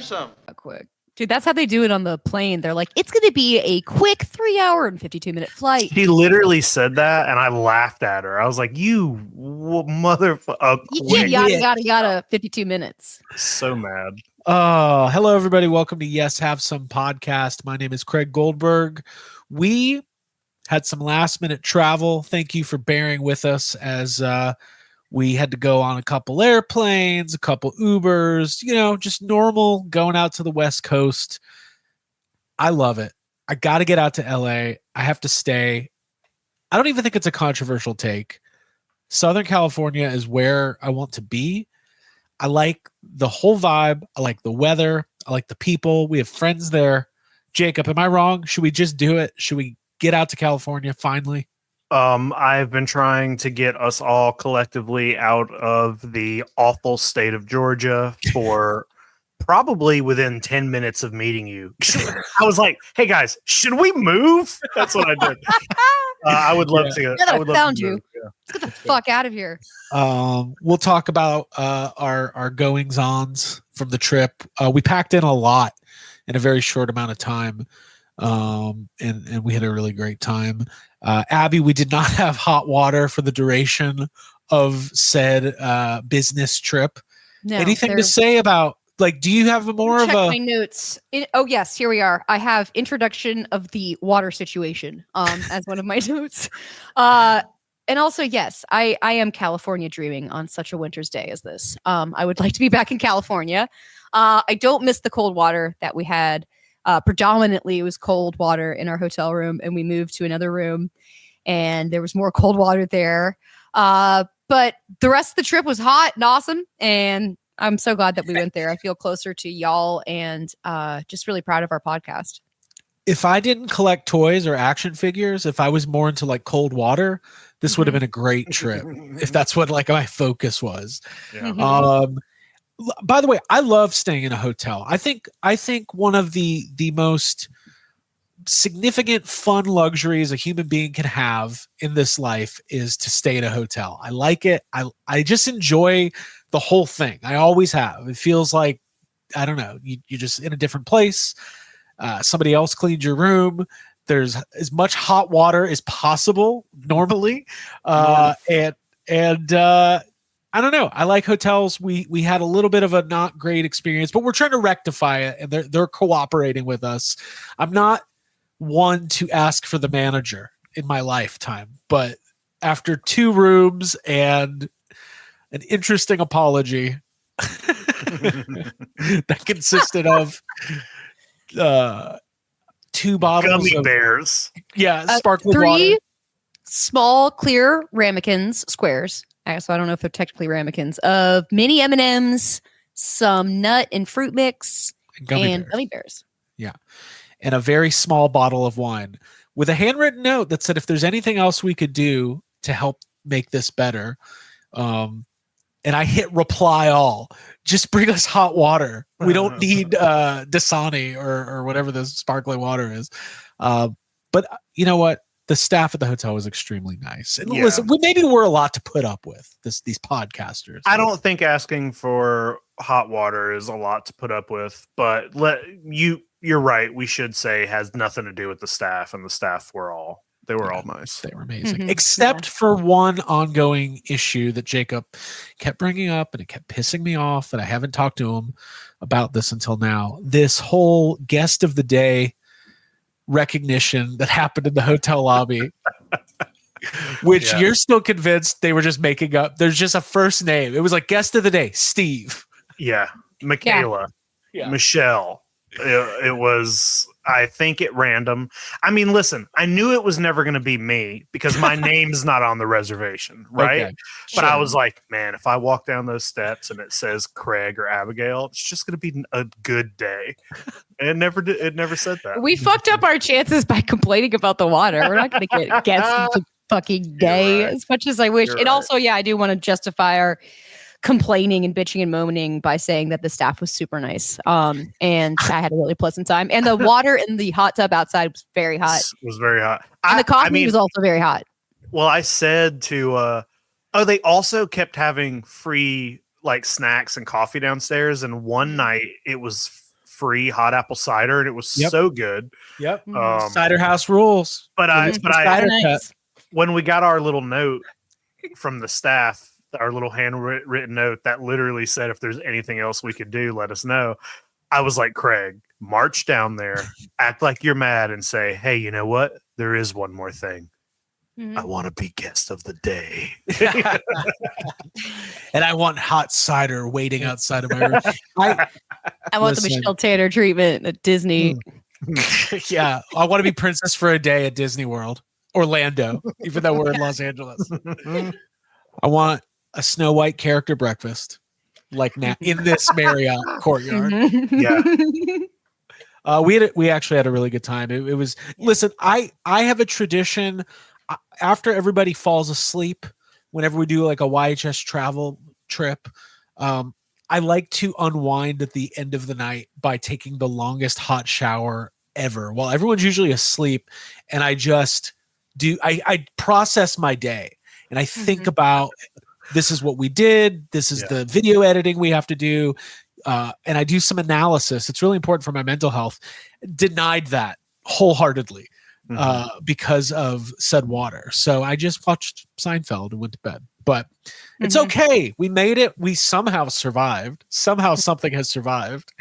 some. Quick. Dude, that's how they do it on the plane. They're like, it's going to be a quick 3-hour and 52-minute flight. She literally said that, and I laughed at her. I was like, you motherfucker. You can't yada 52 minutes. So mad. Hello, everybody. Welcome to Yes Have Some podcast. My name is Craig Goldberg. We had some last-minute travel. Thank you for bearing with us as we had to go on a couple airplanes, a couple Ubers, just normal going out to the West Coast. I love it. I got to get out to LA. I have to stay. I don't even think it's a controversial take. Southern California is where I want to be. I like the whole vibe. I like the weather. I like the people. We have friends there. Jacob, am I wrong? Should we just do it? Should we get out to California finally? I've been trying to get us all collectively out of the awful state of Georgia for probably within 10 minutes of meeting you. I was like, hey guys, should we move? That's what I did. I would love to. I would found you. Yeah. Let's get the fuck out of here. We'll talk about our goings-ons from the trip. We packed in a lot in a very short amount of time. And we had a really great time. Abby, we did not have hot water for the duration of said business trip. No, anything to say about, do you have more of a... my notes. Yes, here we are. I have introduction of the water situation as one of my notes. And also, yes, I am California dreaming on such a winter's day as this. I would like to be back in California. I don't miss the cold water that we had. Predominantly, it was cold water in our hotel room, and we moved to another room, and there was more cold water there. But the rest of the trip was hot and awesome, and I'm so glad that we went there. I feel closer to y'all, and just really proud of our podcast. If I didn't collect toys or action figures, if I was more into cold water, this would have been a great trip. If that's what my focus was. Yeah. By the way, I love staying in a hotel. I think one of the most significant fun luxuries a human being can have in this life is to stay in a hotel. I like it. I just enjoy the whole thing. I always have. It feels like, I don't know, you're just in a different place. Somebody else cleaned your room. There's as much hot water as possible normally. And I don't know. I like hotels. We had a little bit of a not great experience, but we're trying to rectify it, and they're cooperating with us. I'm not one to ask for the manager in my lifetime, but after 2 rooms and an interesting apology that consisted of 2 bottles gummy of bears. Yeah, sparkling 3 water. small clear ramekins squares. So I don't know if they're technically ramekins of mini M&Ms, some nut and fruit mix, and gummy bears. Yeah. And a very small bottle of wine with a handwritten note that said, if there's anything else we could do to help make this better. And I hit reply all. Just bring us hot water. We don't need Dasani or whatever the sparkling water is. But you know what? The staff at the hotel was extremely nice. And listen, maybe we're a lot to put up with, these podcasters. I don't think asking for hot water is a lot to put up with, but you're right. We should say has nothing to do with the staff, and the staff were all nice. They were amazing, except for one ongoing issue that Jacob kept bringing up, and it kept pissing me off, and I haven't talked to him about this until now. This whole guest of the day recognition that happened in the hotel lobby, which you're still convinced they were just making up. There's just a first name. It was like guest of the day, Steve. Yeah. Michaela. Yeah. Michelle. It was, I think, at random. I mean, listen, I knew it was never going to be me because my name's not on the reservation, right? Okay, but I was like, man, if I walk down those steps and it says Craig or Abigail, it's just going to be a good day. And it never did. It never said that. We fucked up our chances by complaining about the water. We're not going to get guests the fucking day as much as I wish. And also, I do want to justify our complaining and bitching and moaning by saying that the staff was super nice. And I had a really pleasant time. And the water in the hot tub outside was very hot. It was very hot. And the coffee was also very hot. Well, I said to, they also kept having free like snacks and coffee downstairs. And one night it was free hot apple cider, and it was so good. Yep. Cider house rules. But Nice. when we got our little note from the staff, our little handwritten note that literally said, if there's anything else we could do, let us know. I was like, Craig, march down there, act like you're mad, and say, hey, you know what? There is one more thing. I want to be guest of the day. And I want hot cider waiting outside of my room. I want the Michelle Tanner treatment at Disney. Yeah. I want to be princess for a day at Disney World. Orlando, even though we're in Los Angeles. I want a Snow White character breakfast, like now in this Marriott courtyard. Yeah. We actually had a really good time. It was, listen, I have a tradition after everybody falls asleep, whenever we do like a YHS travel trip, I like to unwind at the end of the night by taking the longest hot shower ever while everyone's usually asleep. And I just I process my day and I think about, this is what we did. This is the video editing we have to do. And I do some analysis. It's really important for my mental health. Denied that wholeheartedly because of said water. So I just watched Seinfeld and went to bed. But it's okay. We made it. We somehow survived. Somehow something has survived.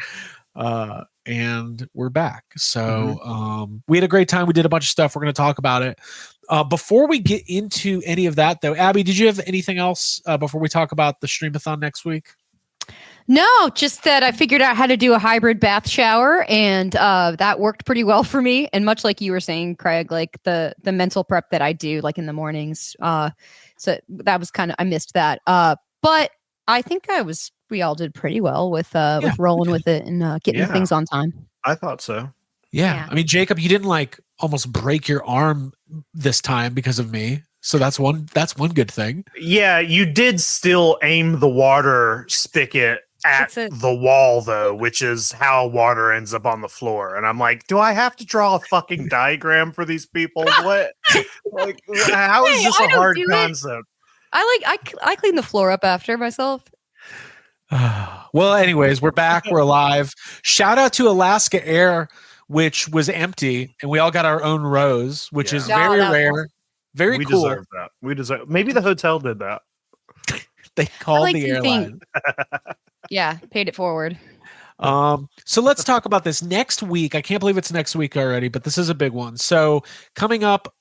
And we're back. So we had a great time. We did a bunch of stuff. We're going to talk about it. Before we get into any of that, though, Abby, did you have anything else before we talk about the Stream-A-Thon next week? No, just that I figured out how to do a hybrid bath shower, and that worked pretty well for me. And much like you were saying, Craig, like the mental prep that I do, like in the mornings. So that was kind of, I missed that. But I think we all did pretty well with rolling with it and getting things on time. I thought so. Yeah. I mean, Jacob, you didn't like almost break your arm this time because of me. So that's one good thing. Yeah, you did still aim the water spigot at the wall, though, which is how water ends up on the floor. And I'm like, do I have to draw a fucking diagram for these people? What? Like, how is this a hard concept? I clean the floor up after myself. Well, anyways, we're back. We're alive. Shout out to Alaska Air, which was empty, and we all got our own rows, which is very rare. Awesome. Very cool. We deserve that. Maybe the hotel did that. They called the airline. Yeah, paid it forward. So let's talk about this next week. I can't believe it's next week already, but this is a big one. So coming up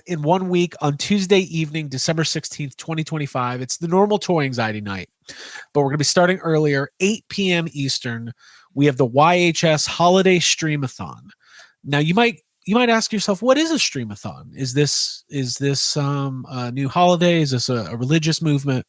in 1 week on Tuesday evening, December 16th, 2025, it's the normal toy anxiety night, but we're going to be starting earlier, 8 p.m. Eastern. We have the YHS Holiday Stream-A-Thon. Now you might ask yourself, what is a Stream-A-Thon? Is this a new holiday? Is this a religious movement?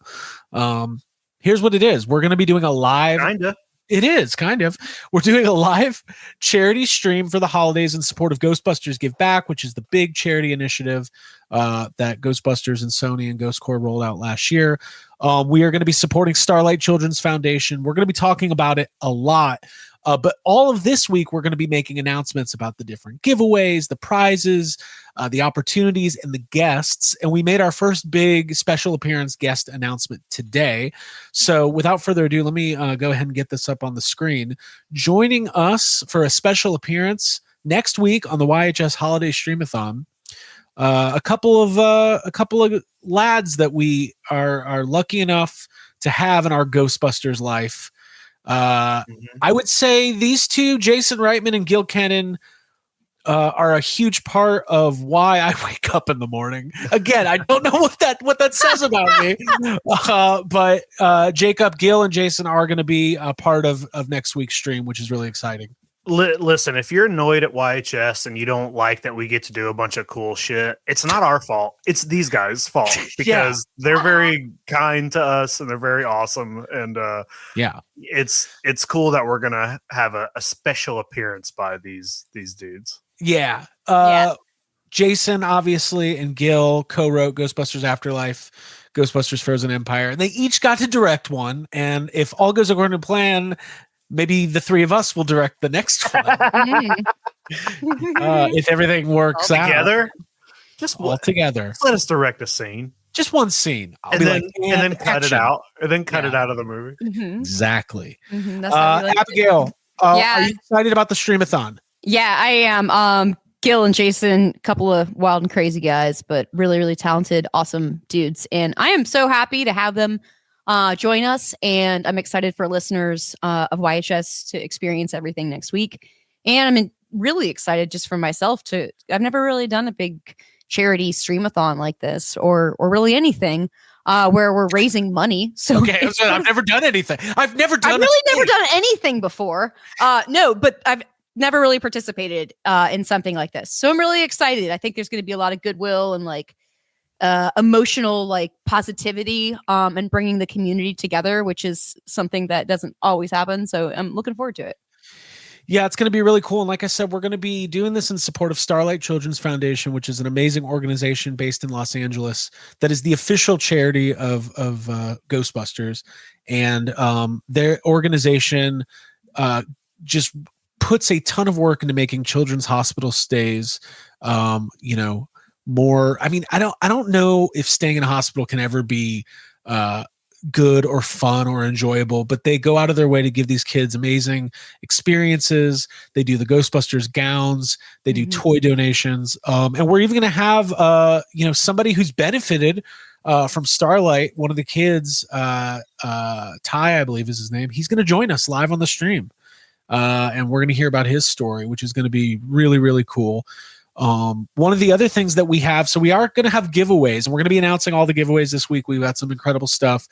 Here's what it is. We're going to be doing a live. Kinda. It is kind of. We're doing a live charity stream for the holidays in support of Ghostbusters Give Back, which is the big charity initiative that Ghostbusters and Sony and Ghost Corps rolled out last year. We are going to be supporting Starlight Children's Foundation. We're going to be talking about it a lot. But all of this week, we're going to be making announcements about the different giveaways, the prizes, the opportunities, and the guests. And we made our first big special appearance guest announcement today. So without further ado, let me go ahead and get this up on the screen. Joining us for a special appearance next week on the YHS Holiday Stream-A-Thon, a couple of lads that we are lucky enough to have in our Ghostbusters life. I would say these two, Jason Reitman and Gil Kennan, are a huge part of why I wake up in the morning. Again, I don't know what that says about me, but Jacob, Gil, and Jason are going to be a part of next week's stream, which is really exciting. Listen, if you're annoyed at YHS and you don't like that we get to do a bunch of cool shit, it's not our fault. It's these guys' fault because they're very kind to us and they're very awesome. And it's cool that we're gonna have a special appearance by these dudes. Yeah. Jason obviously and Gil co-wrote Ghostbusters Afterlife, Ghostbusters Frozen Empire, and they each got to direct one. And if all goes according to plan, maybe the three of us will direct the next one. If everything works out together, all together. Just let us direct a scene, just one scene, and then cut it out, and then cut it out of the movie. Exactly. That's Abigail, Are you excited about the Stream-A-Thon? Yeah, I am. Gil and Jason, a couple of wild and crazy guys, but really, really talented, awesome dudes. And I am so happy to have them join us. And I'm excited for listeners of YHS to experience everything next week. And I'm really excited just for myself I've never really done a big charity stream-a-thon like this or really anything where we're raising money. So okay, I've never done anything. I've never done anything before. No, but I've never really participated in something like this. So I'm really excited. I think there's going to be a lot of goodwill and like emotional like positivity and bringing the community together, which is something that doesn't always happen. So I'm looking forward to it. Yeah, it's going to be really cool. And like I said, we're going to be doing this in support of Starlight Children's Foundation, which is an amazing organization based in Los Angeles that is the official charity of Ghostbusters. And their organization just puts a ton of work into making children's hospital stays, more. I mean, I don't know if staying in a hospital can ever be good or fun or enjoyable, but they go out of their way to give these kids amazing experiences. They do the Ghostbusters gowns, they do toy donations, and we're even going to have somebody who's benefited from Starlight. One of the kids, Ty, I believe is his name. He's going to join us live on the stream, and we're going to hear about his story, which is going to be really, really cool. One of the other things that we have, so we are going to have giveaways, and we're going to be announcing all the giveaways this week. We've got some incredible stuff.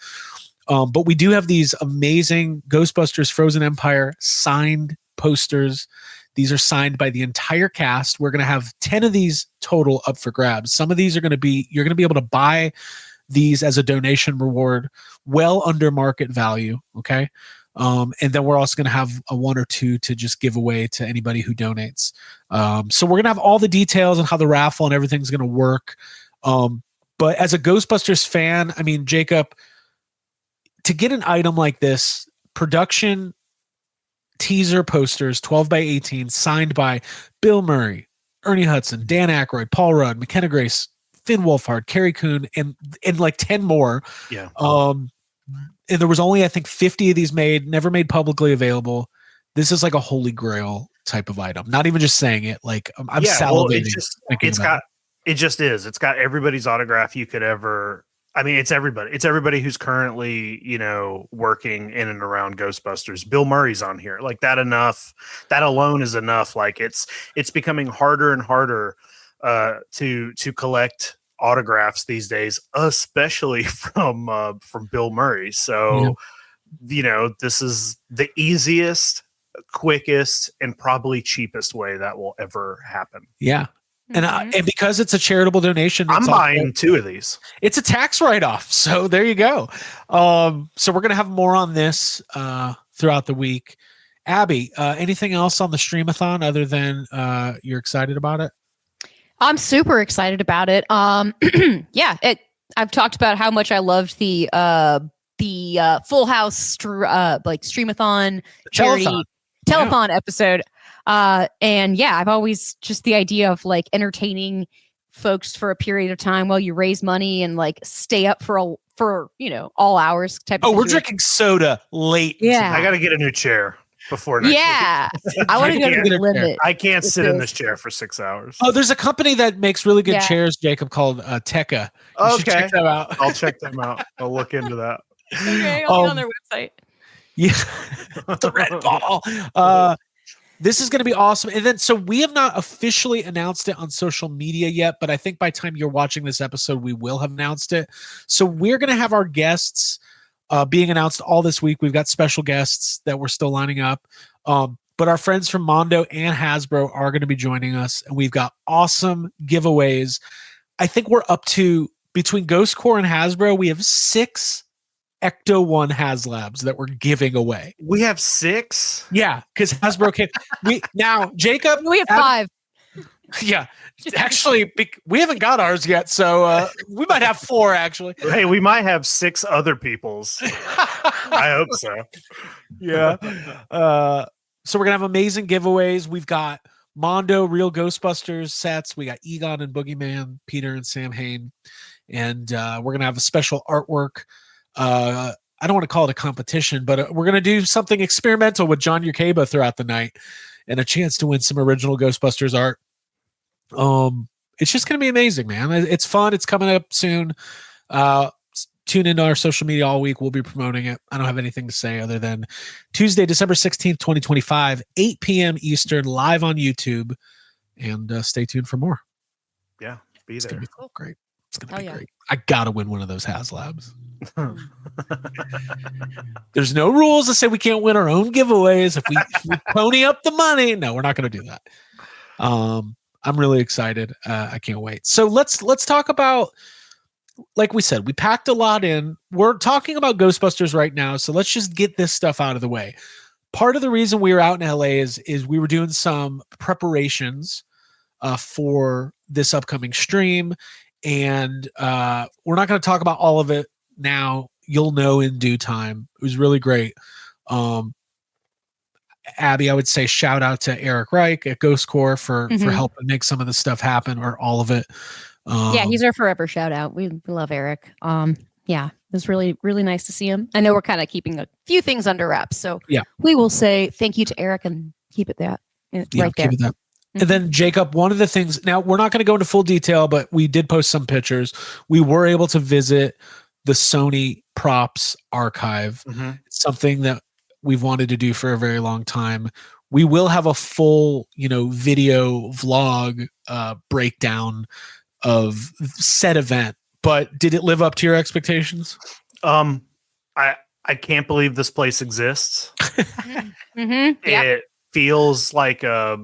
But we do have these amazing Ghostbusters Frozen Empire signed posters. These are signed by the entire cast. We're going to have 10 of these total up for grabs. Some of these are going to be, you're going to be able to buy these as a donation reward, well under market value. Okay. And then we're also going to have a one or two to just give away to anybody who donates. So we're going to have all the details on how the raffle and everything's going to work. But as a Ghostbusters fan, I mean, Jacob, to get an item like this, production teaser posters, 12 by 18, signed by Bill Murray, Ernie Hudson, Dan Aykroyd, Paul Rudd, McKenna Grace, Finn Wolfhard, Carrie Coon, and like 10 more. Yeah. And there was only, I think, 50 of these made, never made publicly available. This is like a holy grail type of item. Not even just saying it. Like I'm salivating. It just is. It's got everybody's autograph you could ever. I mean, it's everybody. It's everybody who's currently, working in and around Ghostbusters. Bill Murray's on here. Like that enough. That alone is enough. Like it's becoming harder and harder to collect autographs these days, especially from Bill Murray. So, this is the easiest, quickest, and probably cheapest way that will ever happen. Yeah. And because it's a charitable donation, I'm buying 2 of these. It's a tax write-off. So there you go. So we're going to have more on this throughout the week. Abby, anything else on the Stream-A-Thon other than you're excited about it? I'm super excited about it. I've talked about how much I loved the Full House Stream-A-Thon charity telethon episode. I've always just the idea of like entertaining folks for a period of time while you raise money and like stay up for all hours type of we're drinking soda late. Yeah. I got to get a new chair before next week. I want to go to the limit. I can't sit in this chair for 6 hours. Oh, there's a company that makes really good chairs, Jacob, called Tekka. You should check them out. I'll check them out. I'll look into that. Okay, I'll be on their website. Yeah. The red ball. This is going to be awesome. And then, so we have not officially announced it on social media yet, but I think by the time you're watching this episode, we will have announced it. So we're going to have our guests being announced all this week. We've got special guests that we're still lining up. But our friends from Mondo and Hasbro are going to be joining us, and we've got awesome giveaways. I think we're up to, between Ghost Corps and Hasbro, we have 6 Ecto 1 HasLabs that we're giving away. We have 6? Yeah, because Hasbro can't. Jacob, we have 5. Yeah, actually, we haven't got ours yet, so we might have 4 actually. Hey, we might have 6 other people's. I hope so. Yeah. So we're gonna have amazing giveaways. We've got Mondo Real Ghostbusters sets. We got Egon and Boogeyman, Peter and Sam Hain, and we're gonna have a special artwork I don't want to call it a competition, but we're going to do something experimental with John Yerkeba throughout the night and a chance to win some original Ghostbusters art. It's just going to be amazing, man. It's fun. It's coming up soon. Tune into our social media all week. We'll be promoting it. I don't have anything to say other than Tuesday, December 16th, 2025, 8 p.m. Eastern, live on YouTube. And stay tuned for more. Yeah, be it's there. Gonna be great. It's going to be great. I got to win one of those HasLabs. There's no rules that say we can't win our own giveaways if we pony up the money. No, we're not going to do that. I'm really excited. I can't wait. So let's talk about, like we said, we packed a lot in. We're talking about Ghostbusters right now, so let's just get this stuff out of the way. Part of the reason we were out in LA is we were doing some preparations for this upcoming stream, and we're not going to talk about all of it now. You'll know in due time. It was really great. Abby, I would say shout out to Eric Reich at Ghost Corps for helping make some of the stuff happen, or all of it. Yeah, he's our forever shout out. We love Eric. Yeah, it was really, really nice to see him. I know we're kind of keeping a few things under wraps, so yeah, we will say thank you to Eric and keep it that right there. Keep it that. And then Jacob, one of the things, now we're not going to go into full detail, but we did post some pictures. We were able to visit the Sony Props Archive. It's something that we've wanted to do for a very long time. We will have a full, video vlog breakdown of said event, but did it live up to your expectations? I can't believe this place exists. It feels like a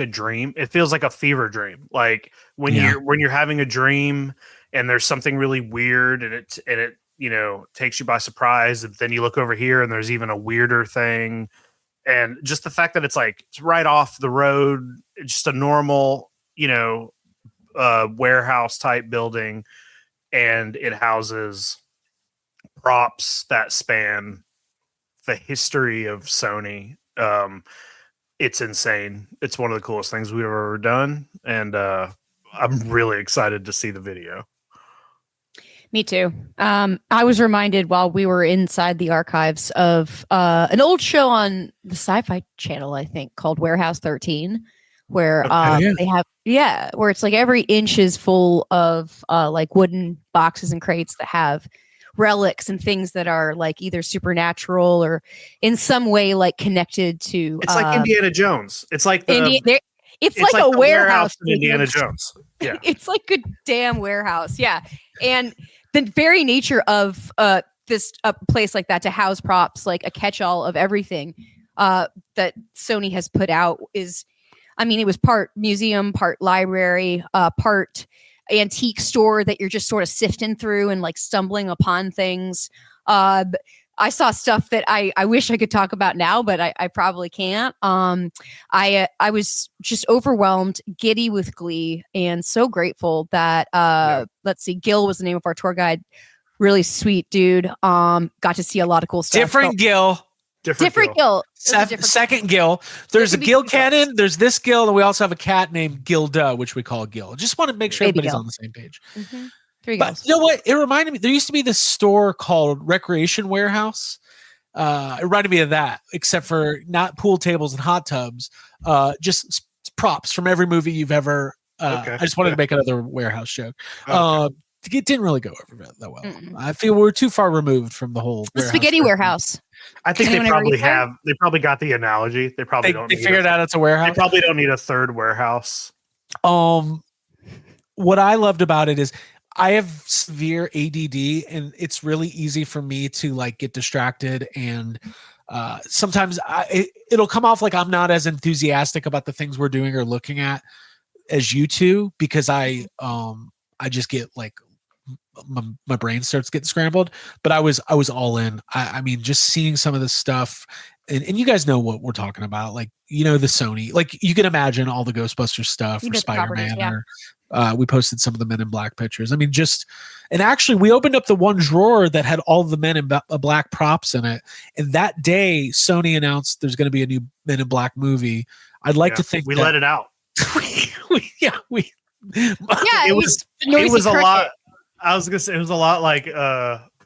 dream. It feels like a fever dream. Like when you're having a dream and there's something really weird and it takes you by surprise, and then you look over here and there's even a weirder thing. And just the fact that it's right off the road, just a normal, warehouse type building, and it houses props that span the history of Sony. It's insane. It's one of the coolest things we've ever done, and I'm really excited to see the video. Me too. I was reminded while we were inside the archives of an old show on the Sci-Fi Channel, I think, called Warehouse 13, where they have, where it's like every inch is full of like wooden boxes and crates that have relics and things that are like either supernatural or in some way like connected to. It's like Indiana Jones. It's like it's like a warehouse in Indiana Jones. Yeah, it's like a damn warehouse. Yeah, and the very nature of this place like that to house props, like a catch-all of everything that Sony has put out is, I mean, it was part museum, part library, part antique store that you're just sort of sifting through and like stumbling upon things. I saw stuff that I wish I could talk about now, but I probably can't. I was just overwhelmed, giddy with glee, and so grateful that let's see, Gil was the name of our tour guide. Really sweet dude. Got to see a lot of cool stuff. Different Gil. Second Gil. There's a Gil Cannon. There's this Gil, and we also have a cat named Gilda, which we call Gil. Just want to make sure everybody's on the same page. But you know what? It reminded me. There used to be this store called Recreation Warehouse. It reminded me of that, except for not pool tables and hot tubs. Just props from every movie you've ever. I just wanted to make another warehouse joke. It didn't really go over that well. I feel we're too far removed from the whole spaghetti warehouse. I think they probably have. They probably got the analogy. They probably don't. They figured out it's a warehouse. They probably don't need a third warehouse. What I loved about it is I have severe ADD, and it's really easy for me to like get distracted, and sometimes it'll come off like I'm not as enthusiastic about the things we're doing or looking at as you two, because I just get like my brain starts getting scrambled. But I was all in. I mean, just seeing some of this stuff, and you guys know what we're talking about. Like, the Sony, like you can imagine all the Ghostbusters stuff for Spider-Man, or we posted some of the Men in Black pictures. I mean, and actually we opened up the one drawer that had all the Men in Black props in it. And that day Sony announced there's going to be a new Men in Black movie. I'd like to think we let it out. It was a lot. I was gonna say it was a lot like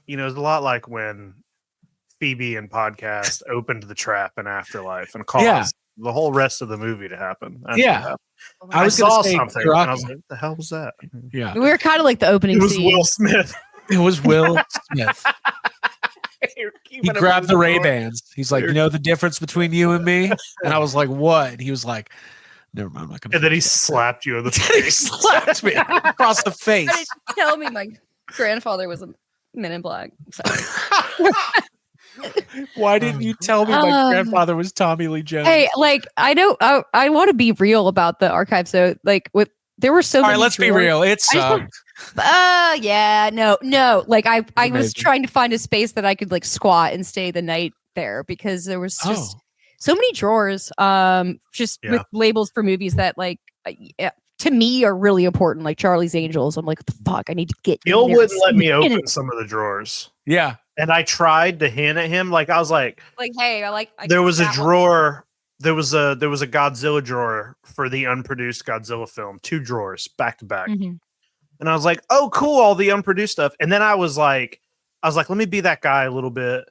it's a lot like when Phoebe and Podcast opened the trap in Afterlife and caused the whole rest of the movie to happen. I saw something and I was like, what the hell was that? Yeah. We were kind of like the opening It was scene. Will Smith. It was Will Smith. He grabbed the Ray-Bans. He's like, you know the difference between you and me? And I was like, what? And he was like, never mind. I'm not gonna. And then he slapped you in the face. He slapped me across the face. Why did you tell me my grandfather was a Men in Black? Sorry. Why didn't you tell me my grandfather was Tommy Lee Jones? Hey, like I know I want to be real about the archive. So like there were so many. All right, let's be real. It sucked. Yeah, no. Like I was trying to find a space that I could like squat and stay the night there because there was just so many drawers with labels for movies that like to me are really important, like Charlie's Angels. I'm like, what the fuck? I need to get Gil wouldn't let me open some of the drawers. Yeah. And I tried to hint at him. Like I was like, hey, there was a drawer. There was a Godzilla drawer for the unproduced Godzilla film, 2 drawers back to back. Mm-hmm. And I was like, oh, cool, all the unproduced stuff. And then I was like, let me be that guy a little bit.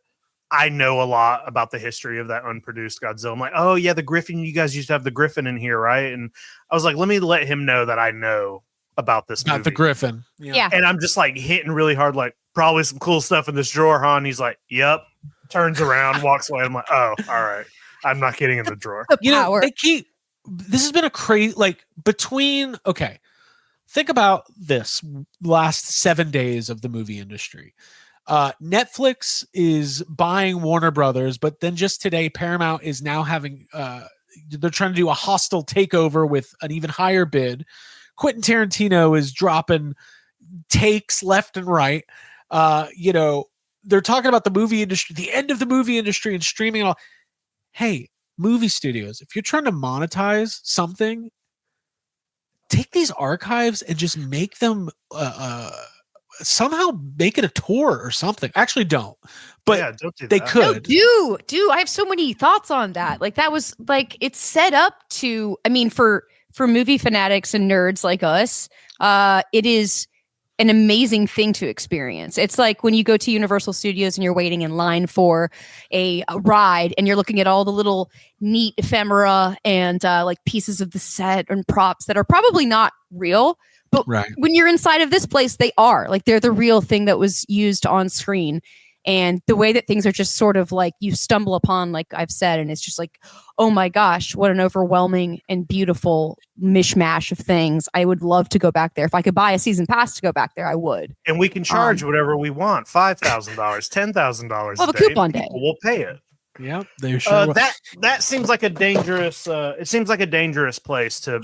I know a lot about the history of that unproduced Godzilla. I'm like, oh yeah, the Griffin. You guys used to have the Griffin in here, right? And I was like, let me let him know that I know about this movie. Not the Griffin. Yeah. And I'm just like hitting really hard, like probably some cool stuff in this drawer, huh? And he's like, yep. Turns around, walks away. I'm like, oh, all right. I'm not getting in the drawer. This has been a crazy, like think about this last 7 days of the movie industry. Netflix is buying Warner Brothers, but then just today, Paramount is now having, they're trying to do a hostile takeover with an even higher bid. Quentin Tarantino is dropping takes left and right. They're talking about the movie industry, the end of the movie industry and streaming and all. Hey, movie studios, if you're trying to monetize something, take these archives and just make them somehow make it a tour or something. Actually, don't. But don't do they that. could. No, do. I have so many thoughts on that. Like that was like it's set up to. I mean, for movie fanatics and nerds like us, it is an amazing thing to experience. It's like when you go to Universal Studios and you're waiting in line for a ride and you're looking at all the little neat ephemera and like pieces of the set and props that are probably not real. But when you're inside of this place, they are like they're the real thing that was used on screen. And the way that things are just sort of like you stumble upon, like I've said, and it's just like, oh my gosh, what an overwhelming and beautiful mishmash of things. I would love to go back there. If I could buy a season pass to go back there, I would. And we can charge whatever we want, $5,000, $10,000. Well, the coupon day. We'll pay it. Yeah, they sure will. That seems like a dangerous. It seems like a dangerous place to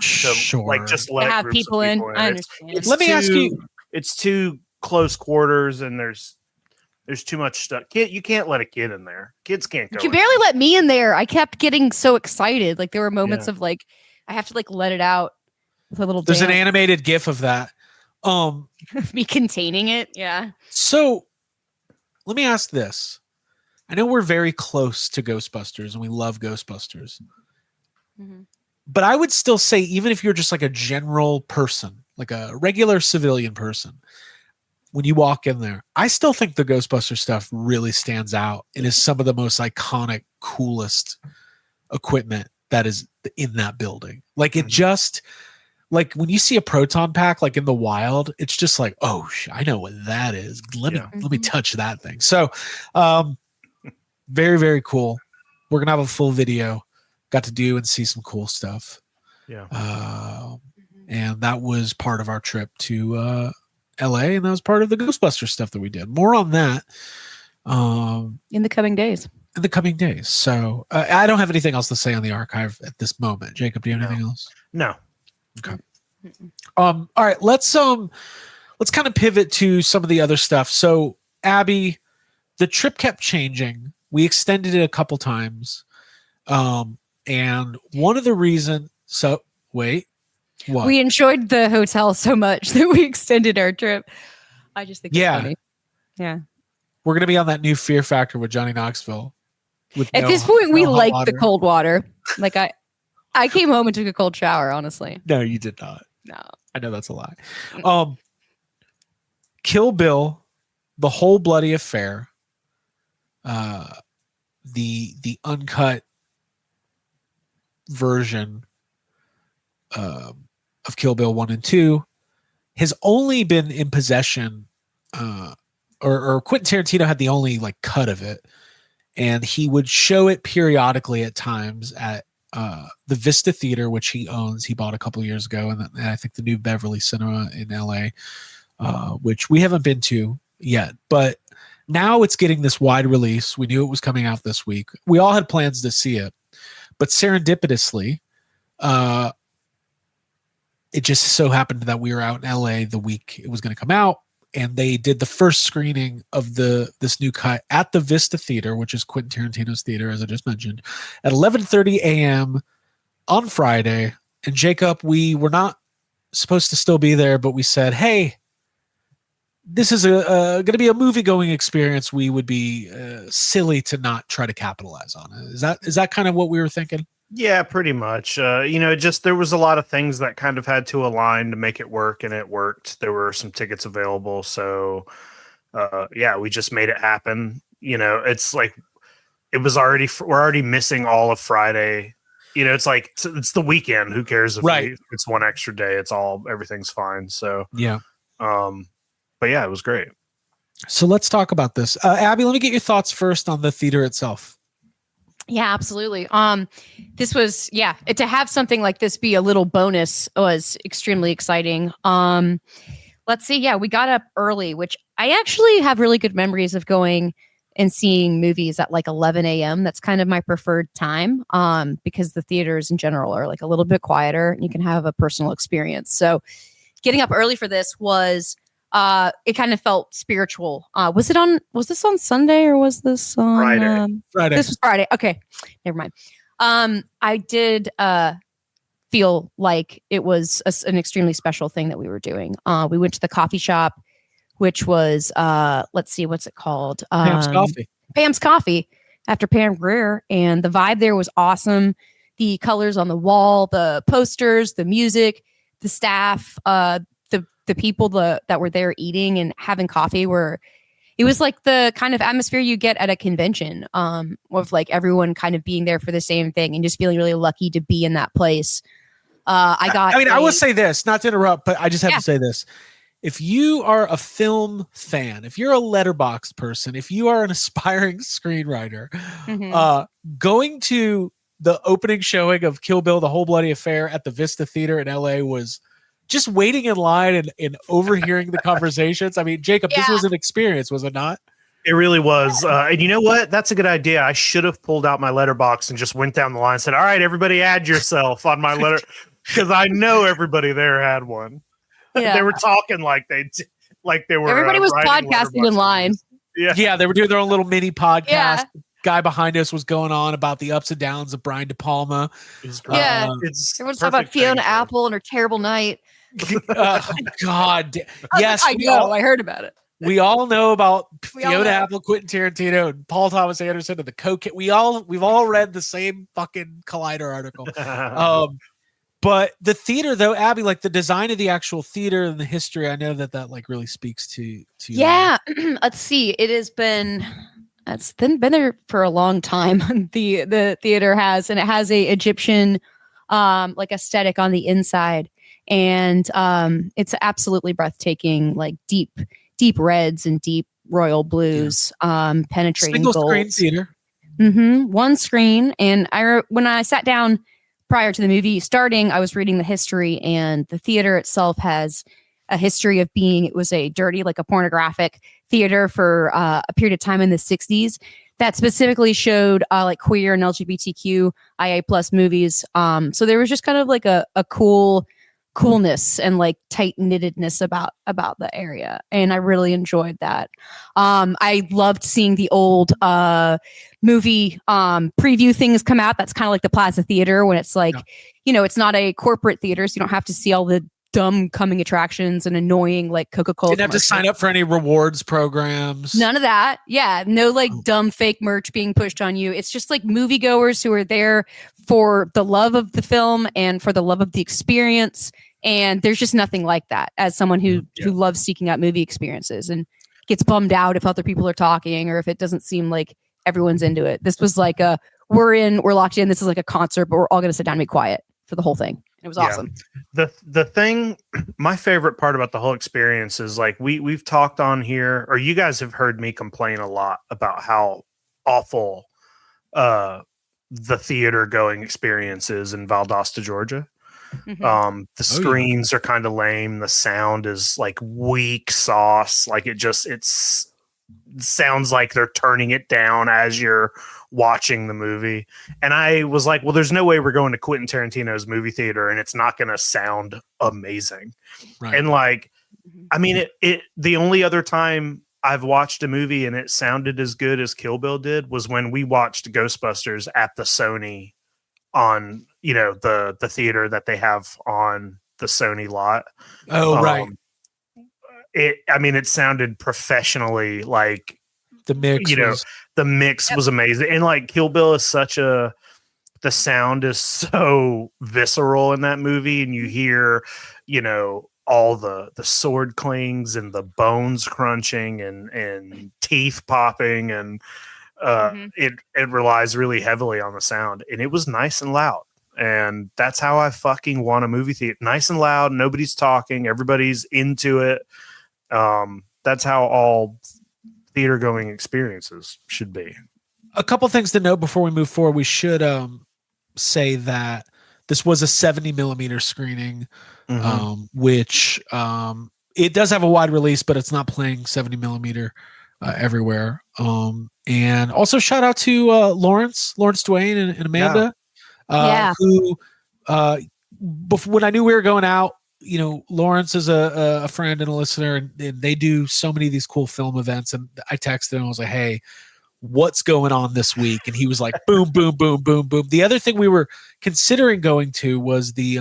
like just let have people in. I understand. Let me ask you. It's too close quarters, and there's too much stuff. You can't let a kid in there. Kids can't go. You can barely let me in there. I kept getting so excited. Like there were moments of like I have to like let it out with a little. There's an animated GIF of that. Me containing it. Yeah. So let me ask this. I know we're very close to Ghostbusters and we love Ghostbusters. Mm-hmm. But I would still say, even if you're just like a general person, like a regular civilian person, when you walk in there, I still think the Ghostbuster stuff really stands out and is some of the most iconic, coolest equipment that is in that building. Like it just, like when you see a proton pack, like in the wild, it's just like, oh, I know what that is. Let me touch that thing. So, very, very cool. We're going to have a full video. Got to do and see some cool stuff. Yeah. And that was part of our trip to LA, and that was part of the Ghostbusters stuff that we did. More on that. In the coming days. So I don't have anything else to say on the archive at this moment. Jacob, do you have anything else? No. Okay. All right. Let's kind of pivot to some of the other stuff. So Abby, the trip kept changing. We extended it a couple times. And one of the reasons, what? We enjoyed the hotel so much that we extended our trip. I just think it's funny. Yeah. We're going to be on that new Fear Factor with Johnny Knoxville. At this point, we like the cold water. Like I came home and took a cold shower, honestly. No, you did not. No. I know that's a lie. Kill Bill The Whole Bloody Affair, the uncut version of Kill Bill 1 and 2 has only been in possession, or Quentin Tarantino had the only like cut of it, and he would show it periodically at times at the Vista Theater, which he owns. He bought a couple of years ago, and I think the New Beverly Cinema in LA, which we haven't been to yet, but now it's getting this wide release. We knew it was coming out this week. We all had plans to see it, but serendipitously, it just so happened that we were out in LA the week it was going to come out, and they did the first screening of this new cut at the Vista Theater, which is Quentin Tarantino's theater, as I just mentioned, at 11:30 a.m. on Friday. And Jacob, we were not supposed to still be there, but we said, hey, this is going to be a movie-going experience. We would be silly to not try to capitalize on it. Is that kind of what we were thinking? Yeah, pretty much. Just there was a lot of things that kind of had to align to make it work, and it worked. There were some tickets available, so we just made it happen. It's like we're already missing all of Friday. It's like it's the weekend. Who cares if it's one extra day? Everything's fine. So yeah. But yeah, it was great. So let's talk about this. Abby, let me get your thoughts first on the theater itself. Yeah, absolutely. This was, to have something like this be a little bonus was extremely exciting. Let's see. Yeah, we got up early, which I actually have really good memories of going and seeing movies at like 11 a.m. That's kind of my preferred time, because the theaters in general are like a little bit quieter and you can have a personal experience. So getting up early for this was, it kind of felt spiritual. Was this on Sunday or was this on Friday? This was Friday. Okay. Never mind. I did feel like it was an extremely special thing that we were doing. We went to the coffee shop, which was, let's see, what's it called? Pam's Coffee after Pam Grier. And the vibe there was awesome. The colors on the wall, the posters, the music, the staff, the people that were there eating and having coffee it was like the kind of atmosphere you get at a convention, of like everyone kind of being there for the same thing and just feeling really lucky to be in that place. I will say this, not to interrupt, but I just have to say this. If you are a film fan, if you're a Letterboxd person, if you are an aspiring screenwriter, going to the opening showing of Kill Bill, The Whole Bloody Affair at the Vista Theater in LA was just waiting in line and overhearing the conversations. I mean, Jacob, this was an experience, was it not? It really was. And you know what? That's a good idea. I should have pulled out my Letterboxd and just went down the line and said, all right, everybody add yourself on my letter. Because I know everybody there had one. Yeah. They were talking like they were. Everybody was podcasting in line. Yeah, they were doing their own little mini podcast. Yeah. Guy behind us was going on about the ups and downs of Brian De Palma. Everyone's talking about Fiona Apple and her terrible night. God. Yes. I heard about it. We all know about Fiona Apple, Quentin Tarantino, and Paul Thomas Anderson, and the cocaine. We've all read the same fucking Collider article. But the theater, though, Abby, like the design of the actual theater and the history, I know that like really speaks to. Yeah. Let's see. It's been there for a long time. The theater has, and it has a Egyptian like aesthetic on the inside. And it's absolutely breathtaking, like deep reds and deep royal blues, penetrating single golds. Screen theater. One screen. And when I sat down prior to the movie starting, I was reading the history, and the theater itself has a history of it was a dirty, like a pornographic theater for a period of time in the 60s that specifically showed like queer and LGBTQ IA plus movies. So there was just kind of like a coolness and like tight knittedness about the area, and I really enjoyed that. I loved seeing the old movie preview things come out. That's kind of like the Plaza Theater, when it's like it's not a corporate theater, so you don't have to see all the dumb coming attractions and annoying like Coca-Cola. Didn't have to sign up for any rewards programs. None of that. Yeah. No like dumb fake merch being pushed on you. It's just like moviegoers who are there for the love of the film and for the love of the experience. And there's just nothing like that as someone who loves seeking out movie experiences. And gets bummed out if other people are talking or if it doesn't seem like everyone's into it. This was like we're locked in. This is like a concert, but we're all going to sit down and be quiet for the whole thing. It was awesome. The thing, my favorite part about the whole experience is like we've talked on here, or you guys have heard me complain a lot about how awful the theater going experience is in Valdosta, Georgia. The screens are kind of lame. The sound is like weak sauce. Like it sounds like they're turning it down as you're watching the movie. And I was like, well, there's no way we're going to Quentin Tarantino's movie theater and it's not going to sound amazing. Right. And like, I mean, the only other time I've watched a movie and it sounded as good as Kill Bill did was when we watched Ghostbusters at the Sony on, the theater that they have on the Sony lot. Oh, right. It sounded professionally, like the mix was amazing. And like Kill Bill is the sound is so visceral in that movie. And you hear, all the sword clings and the bones crunching and teeth popping. And it relies really heavily on the sound. And it was nice and loud. And that's how I fucking want a movie theater. Nice and loud. Nobody's talking. Everybody's into it. That's how all theater going experiences should be. A couple things to note before we move forward. We should say that this was a 70 millimeter screening, which it does have a wide release, but it's not playing 70 millimeter everywhere. And also shout out to Lawrence Duane and Amanda, who when I knew we were going out, Lawrence is a friend and a listener, and they do so many of these cool film events. And I texted him, I was like, hey, what's going on this week? And he was like, boom, boom, boom, boom, boom. The other thing we were considering going to was the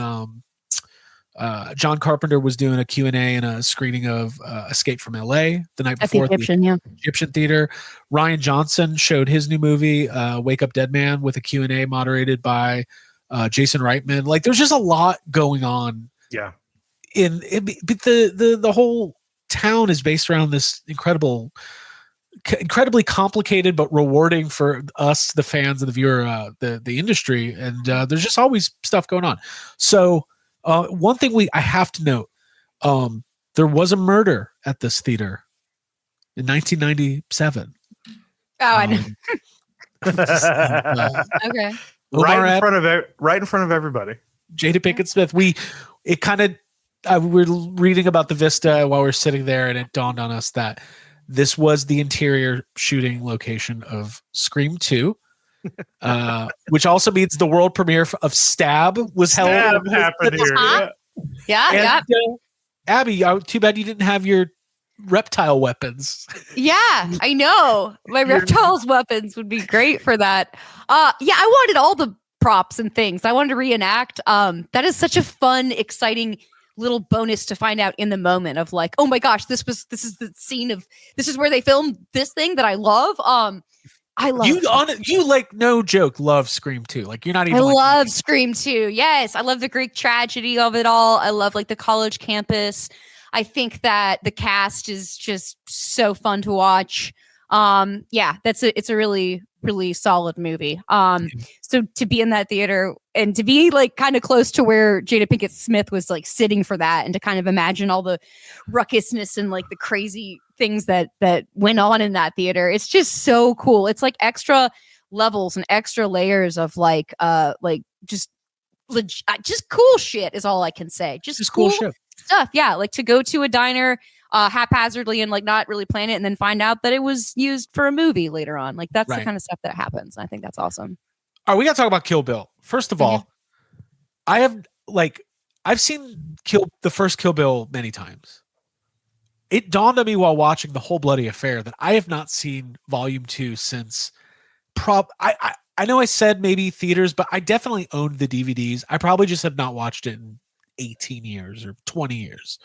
John Carpenter was doing a Q&A and a screening of Escape from LA the night before at the Egyptian Theater. Ryan Johnson showed his new movie, Wake Up Dead Man, with a Q&A moderated by Jason Reitman. Like, there's just a lot going on. Yeah. But the whole town is based around this incredibly complicated but rewarding for us, the fans and the viewer, the industry, and there's just always stuff going on. So one thing I have to note, there was a murder at this theater in 1997. Oh, I know. Okay. Right in front of everybody. Jada Pinkett Smith. We were reading about the Vista while we were sitting there, and it dawned on us that this was the interior shooting location of Scream 2, which also means the world premiere of Stab was held. Stab happened here. Yeah. Abby, too bad you didn't have your reptile weapons. Yeah, I know. My reptiles weapons would be great for that. I wanted all the props and things. I wanted to reenact. That is such a fun, exciting little bonus to find out in the moment of like, oh my gosh, this is the scene of, this is where they filmed this thing that I love. I love you like, no joke, love Scream 2. Like, you're not even. I love Scream 2. Yes, I love the Greek tragedy of it all. I love like the college campus. I think that the cast is just so fun to watch. It's a really, really solid movie. So to be in that theater and to be like kind of close to where Jada Pinkett Smith was like sitting for that, and to kind of imagine all the ruckusness and like the crazy things that went on in that theater, it's just so cool. It's like extra levels and extra layers of just cool shit is all I can say. Just cool shit. Stuff. Yeah, like to go to a diner haphazardly and like not really plan it, and then find out that it was used for a movie later on. Like that's the kind of stuff that happens. I think that's awesome. All right, we got to talk about Kill Bill. First of all, I've seen the first Kill Bill many times. It dawned on me while watching The Whole Bloody Affair that I have not seen Volume 2 since I know I said maybe theaters, but I definitely owned the DVDs. I probably just have not watched it in 18 years or 20 years.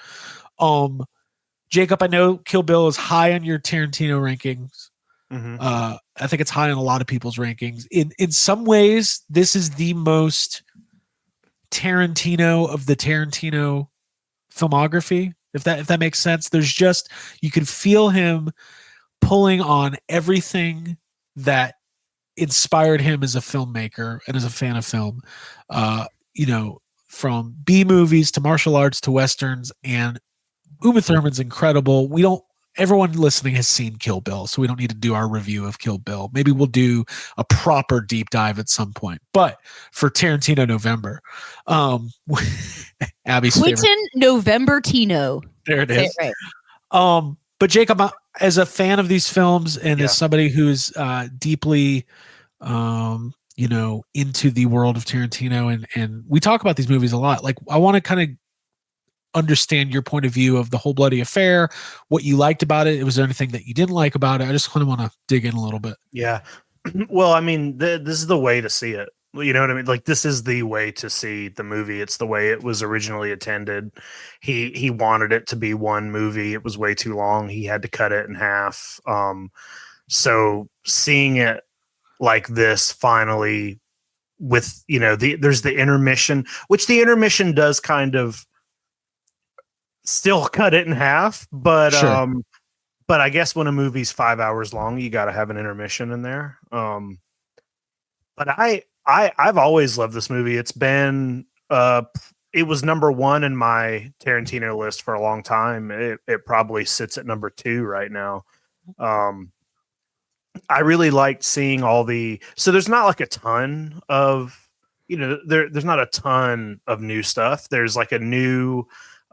Jacob, I know Kill Bill is high on your Tarantino rankings. I think it's high on a lot of people's rankings. In some ways, this is the most Tarantino of the Tarantino filmography. If that makes sense. There's just, you can feel him pulling on everything that inspired him as a filmmaker and as a fan of film. From B movies to martial arts to westerns, and Uma Thurman's incredible. Everyone listening has seen Kill Bill, so we don't need to do our review of Kill Bill. Maybe we'll do a proper deep dive at some point. But for Tarantino November, Abby's favorite. Quentin November Tino. There it is. Say it right. But Jacob, as a fan of these films and as somebody who's deeply, into the world of Tarantino, and we talk about these movies a lot. Like, I want to kind of understand your point of view of the whole bloody affair, what you liked about it. Was there anything that you didn't like about it? I just kind of want to dig in a little bit. Yeah. Well, I mean, this is the way to see it. You know what I mean? Like, this is the way to see the movie. It's the way it was originally intended. He wanted it to be one movie. It was way too long. He had to cut it in half. So seeing it like this finally with, there's the intermission, which the intermission does kind of still cut it in half, but sure. But I guess when a movie's 5 hours long, you got to have an intermission in there. But I've always loved this movie. It's been it was number one in my Tarantino list for a long time. It probably sits at number 2 right now. I really liked seeing so there's not like a ton of, there's not a ton of new stuff. There's like a new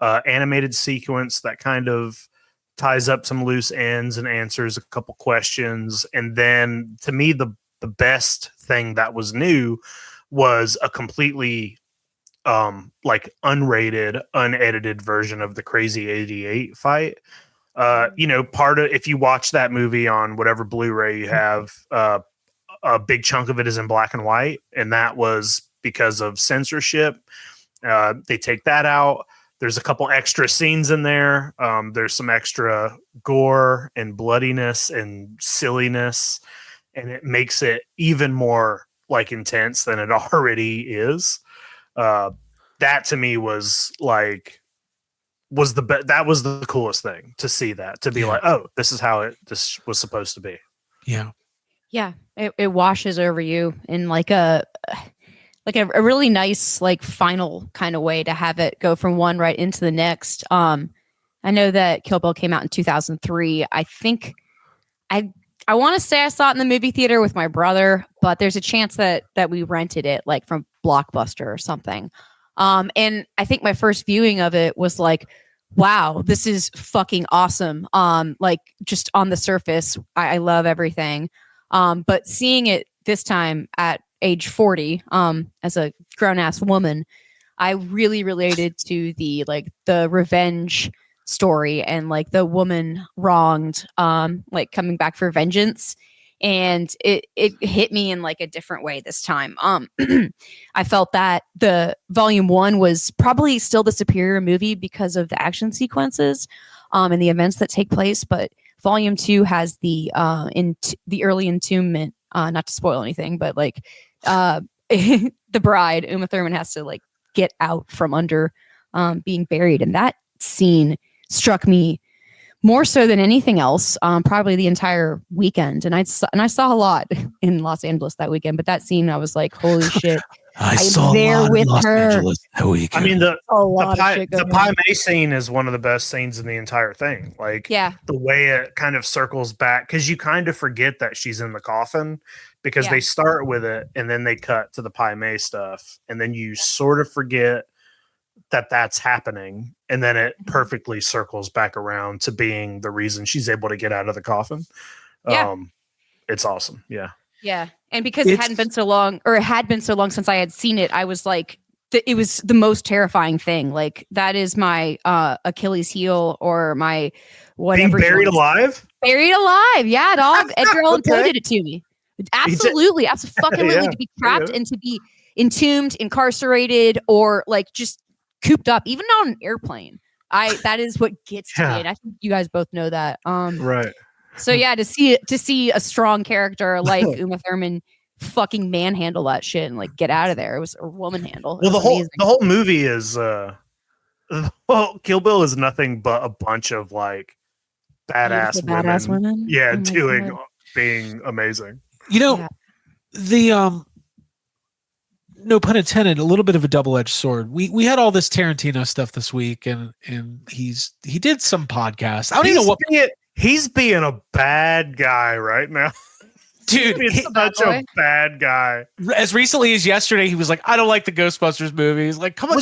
animated sequence that kind of ties up some loose ends and answers a couple questions. And then to me, the best thing that was new was a completely unrated, unedited version of the Crazy 88 fight. If you watch that movie on whatever Blu-ray you have, a big chunk of it is in black and white, and that was because of censorship. They take that out. There's a couple extra scenes in there. There's some extra gore and bloodiness and silliness, and it makes it even more intense than it already is. That to me was the coolest thing to see, that to be like, oh, this is how this was supposed to be. Yeah, it washes over you in a really nice final kind of way to have it go from one right into the next. I know that Kill Bill came out in 2003. I think I want to say I saw it in the movie theater with my brother, but there's a chance that we rented it from Blockbuster or something. And I think my first viewing of it was wow, this is fucking awesome. Just on the surface, I love everything. But seeing it this time at age 40, as a grown-ass woman, I really related to the revenge story and the woman wronged, coming back for vengeance. And it hit me in a different way this time. I felt that the Volume 1 was probably still the superior movie because of the action sequences and the events that take place, but Volume 2 has the early entombment, not to spoil anything, but the bride, Uma Thurman, has to get out from under being buried, and that scene struck me more so than anything else, probably the entire weekend. And I saw a lot in Los Angeles that weekend, but that scene, I was like, holy shit. I saw there with Los her. Angeles that weekend. I mean, the Pai Mei scene is one of the best scenes in the entire thing. The way it kind of circles back, because you kind of forget that she's in the coffin, because they start with it and then they cut to the Pai Mei stuff, and then you sort of forget that that's happening, and then it perfectly circles back around to being the reason she's able to get out of the coffin. It's awesome. Yeah, and because it had been so long since I had seen it, I was it was the most terrifying thing. That is my Achilles heel, or my whatever. Being buried alive? Buried alive, yeah, dog. Edgar Allan Poe did it to me. Absolutely, absolutely. To be trapped and to be entombed, incarcerated, or just cooped up, even on an airplane. That is what gets to me, and I think you guys both know that. Right. So yeah, to see a strong character like Uma Thurman fucking manhandle that shit and get out of there. It was a woman handle. Well, the whole movie is Well, Kill Bill is nothing but a bunch of like badass women. Yeah, being amazing. You know, the no pun intended, a little bit of a double-edged sword. We had all this Tarantino stuff this week, and he did some podcasts. I don't even know what he's being a bad guy right now. Dude, he's such a bad guy. As recently as yesterday, he was like, "I don't like the Ghostbusters movies." Like, come on,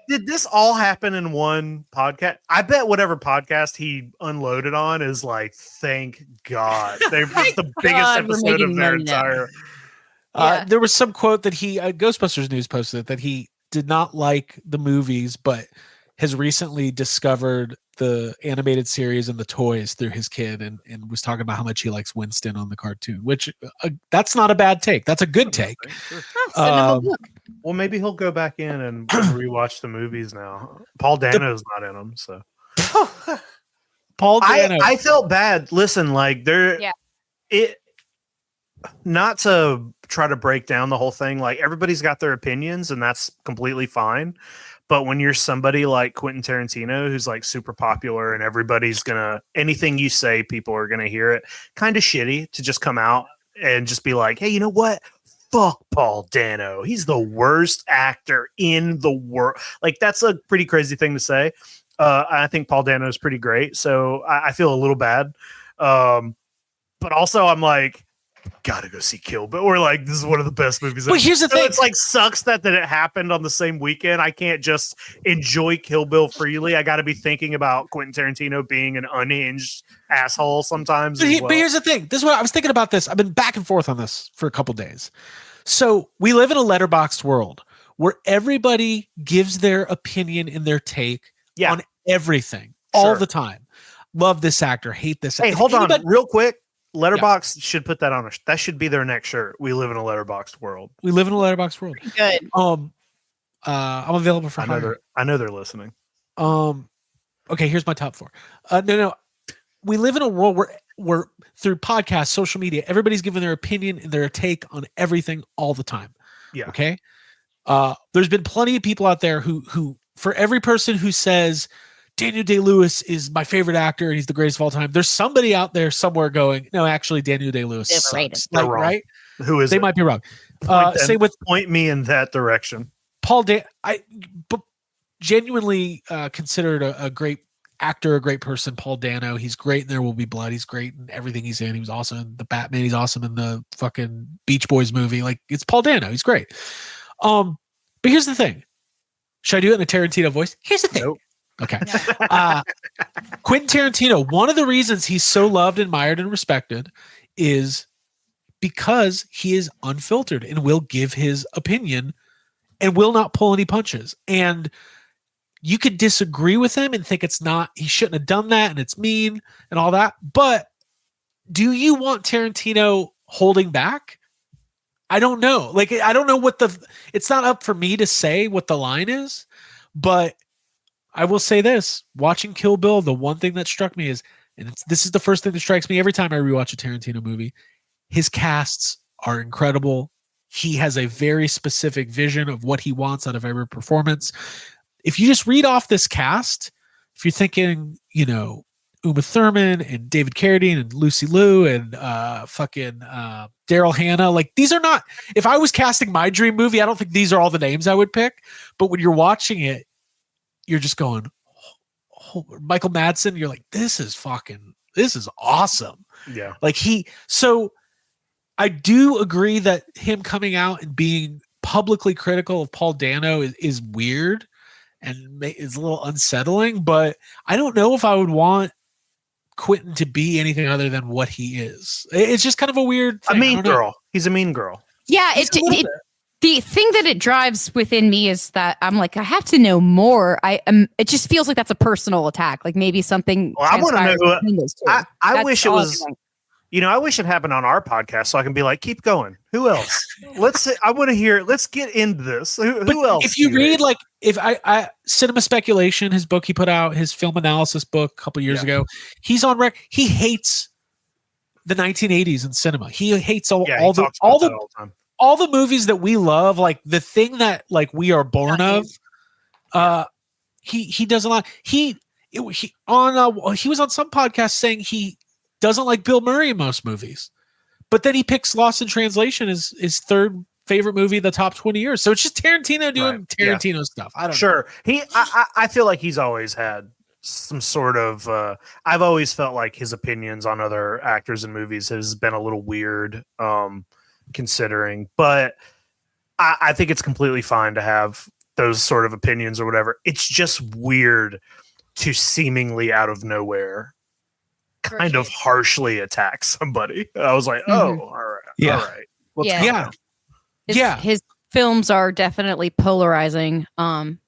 did this all happen in one podcast? I bet whatever podcast he unloaded on is like, thank God. They're just the biggest episode of their entire. There was some quote that Ghostbusters News posted that he did not like the movies, but has recently discovered the animated series and the toys through his kid, and was talking about how much he likes Winston on the cartoon, which that's not a bad take. That's a good take. Well, maybe he'll go back in and rewatch the movies now. Paul Dano's not in them, so. Paul Dano. I felt bad. Listen, like not to try to break down the whole thing. Like, everybody's got their opinions, and that's completely fine. But when you're somebody like Quentin Tarantino, who's like super popular and everybody's anything you say, people are gonna hear it, kind of shitty to just come out and just be like, hey, you know what? Fuck Paul Dano. He's the worst actor in the world. Like, that's a pretty crazy thing to say. I think Paul Dano is pretty great. So I feel a little bad. But also I'm like, gotta go see Kill Bill. We're like, this is one of the best movies. But here's the thing. It's like sucks that it happened on the same weekend. I can't just enjoy Kill Bill freely. I got to be thinking about Quentin Tarantino being an unhinged asshole sometimes. But here's the thing. This is what I was thinking about this. I've been back and forth on this for a couple days. So we live in a letterboxed world where everybody gives their opinion and their take on everything all the time. Love this actor, hate this actor. Hey, hold on real quick. Letterboxd should put that on. That should be their next shirt. We live in a letterboxed world. We live in a letterboxed world. Good. I'm available for hire. I know they're listening. Okay, here's my top 4. No. We live in a world where through podcasts, social media, everybody's giving their opinion and their take on everything all the time. Yeah. Okay. There's been plenty of people out there who for every person who says Daniel Day-Lewis is my favorite actor and he's the greatest of all time, there's somebody out there somewhere going, no, actually Daniel Day-Lewis sucks. Like, right? Who is they might be wrong. Point me in that direction. But genuinely considered a great actor, a great person, Paul Dano. He's great in There Will Be Blood. He's great in everything he's in. He was awesome in The Batman. He's awesome in the fucking Beach Boys movie. Like, it's Paul Dano. He's great. But here's the thing. Should I do it in a Tarantino voice? Here's the thing. Nope. Okay. Quentin Tarantino, one of the reasons he's so loved, admired, and respected is because he is unfiltered and will give his opinion and will not pull any punches. And you could disagree with him and think he shouldn't have done that and it's mean and all that. But do you want Tarantino holding back? I don't know. Like, I don't know it's not up for me to say what the line is, but I will say this: watching Kill Bill, the one thing that struck me is, this is the first thing that strikes me every time I rewatch a Tarantino movie, his casts are incredible. He has a very specific vision of what he wants out of every performance. If you just read off this cast, if you're thinking, Uma Thurman and David Carradine and Lucy Liu and Daryl Hannah, like, these are not. If I was casting my dream movie, I don't think these are all the names I would pick. But when you're watching it, you're just going, Michael Madsen, you're like, this is awesome. Yeah. Like, so I do agree that him coming out and being publicly critical of Paul Dano is weird and is a little unsettling, but I don't know if I would want Quentin to be anything other than what he is. It's just kind of a weird thing. A mean girl. He's a mean girl. Yeah, the thing that it drives within me is that I'm like, I have to know more. It just feels like that's a personal attack. Like, maybe something. Well, I want to know. I wish it was. I wish it happened on our podcast so I can be like, keep going. Who else? I want to hear. Let's get into this. Who else? If you read, like, if I Cinema Speculation, his book he put out, his film analysis book a couple years ago, he's on record. He hates the 1980s in cinema. He hates all the movies that we love, like the thing that, like, we are born of. he does a lot. He was on some podcast saying he doesn't like Bill Murray in most movies, but then he picks Lost in Translation as his third favorite movie of the top 20 years. So it's just Tarantino doing Tarantino stuff. I don't know. I feel like he's always had some sort of I've always felt like his opinions on other actors and movies has been a little weird, considering, but I think it's completely fine to have those sort of opinions or whatever. It's just weird to seemingly out of nowhere kind of harshly attack somebody. I was like, oh, all right. All right. What's going on? His films are definitely polarizing, and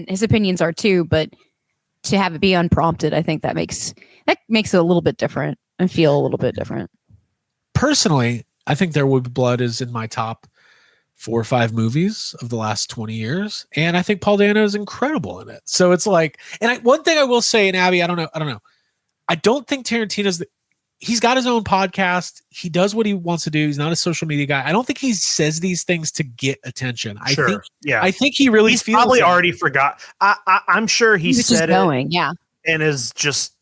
his opinions are too, but to have it be unprompted, I think that makes it a little bit different and feel a little bit different. Personally, I think There Will Be Blood is in my top 4 or 5 movies of the last 20 years. And I think Paul Dano is incredible in it. So it's like, and one thing I will say, and Abby, I don't know. I don't think Tarantino's, he's got his own podcast. He does what he wants to do. He's not a social media guy. I don't think he says these things to get attention. I think he really he's feels probably already forgot. I'm sure he said it. And is just,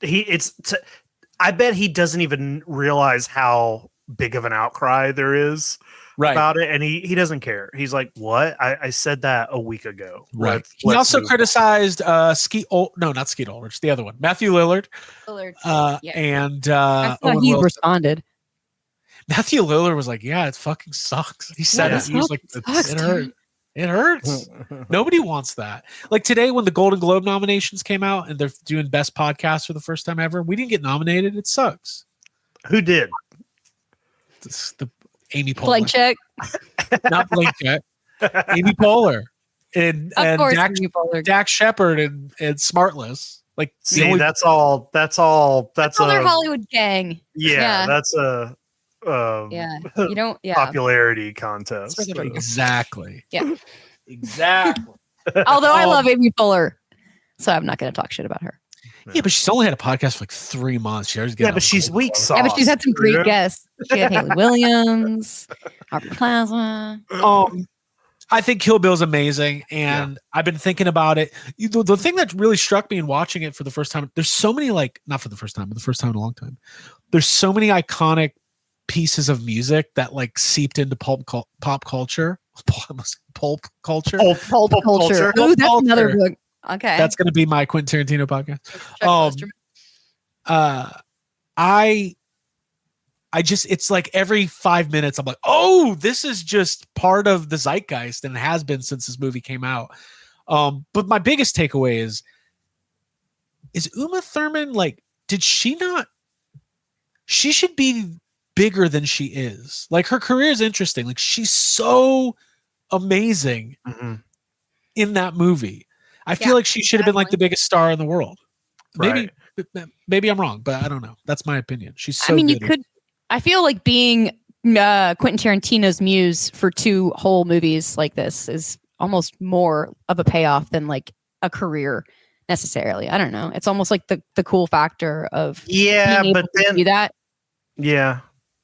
I bet he doesn't even realize how big of an outcry there is about it, and he doesn't care. He's like, what? I said that a week ago. Right. He also criticized not Skeet Ulrich, the other one, Matthew Lillard. And that's how he responded. Matthew Lillard was like, yeah, it fucking sucks. He said it. He was like, it hurts. Nobody wants that. Like today when the Golden Globe nominations came out and they're doing best podcast for the first time ever, we didn't get nominated. It sucks. Who did? The Amy Poehler. Blank check. Not blank check. Amy Poehler. And Dak Shepard and Smartless. Like, that's all. That's their Hollywood gang. That's a you don't popularity contest. Exactly. Yeah. Exactly. Although I love Amy Poehler, so I'm not going to talk shit about her. Yeah, but she's only had a podcast for like 3 months. But she's weak sauce. Yeah, but she's had some great guests. She had Haley Williams, Aubrey Plaza. I think Kill Bill is amazing, and I've been thinking about it. The thing that really struck me in watching it for the first time, there's so many, like, not for the first time, but the first time in a long time. There's so many iconic pieces of music that like seeped into pulp culture. Pulp culture. Pulp culture. Oh, that's another book. Okay. That's going to be my Quentin Tarantino podcast. I just, it's like every 5 minutes I'm like, oh, this is just part of the zeitgeist, and it has been since this movie came out. But my biggest takeaway is Uma Thurman, like, did she not, she should be bigger than she is. Like, her career is interesting. Like, she's so amazing in that movie. I feel like she should have been like the biggest star in the world. Maybe I'm wrong, but I don't know. That's my opinion. She's so good. I feel like being Quentin Tarantino's muse for 2 whole movies like this is almost more of a payoff than like a career necessarily. I don't know. It's almost like the cool factor of being able to do that. Yeah.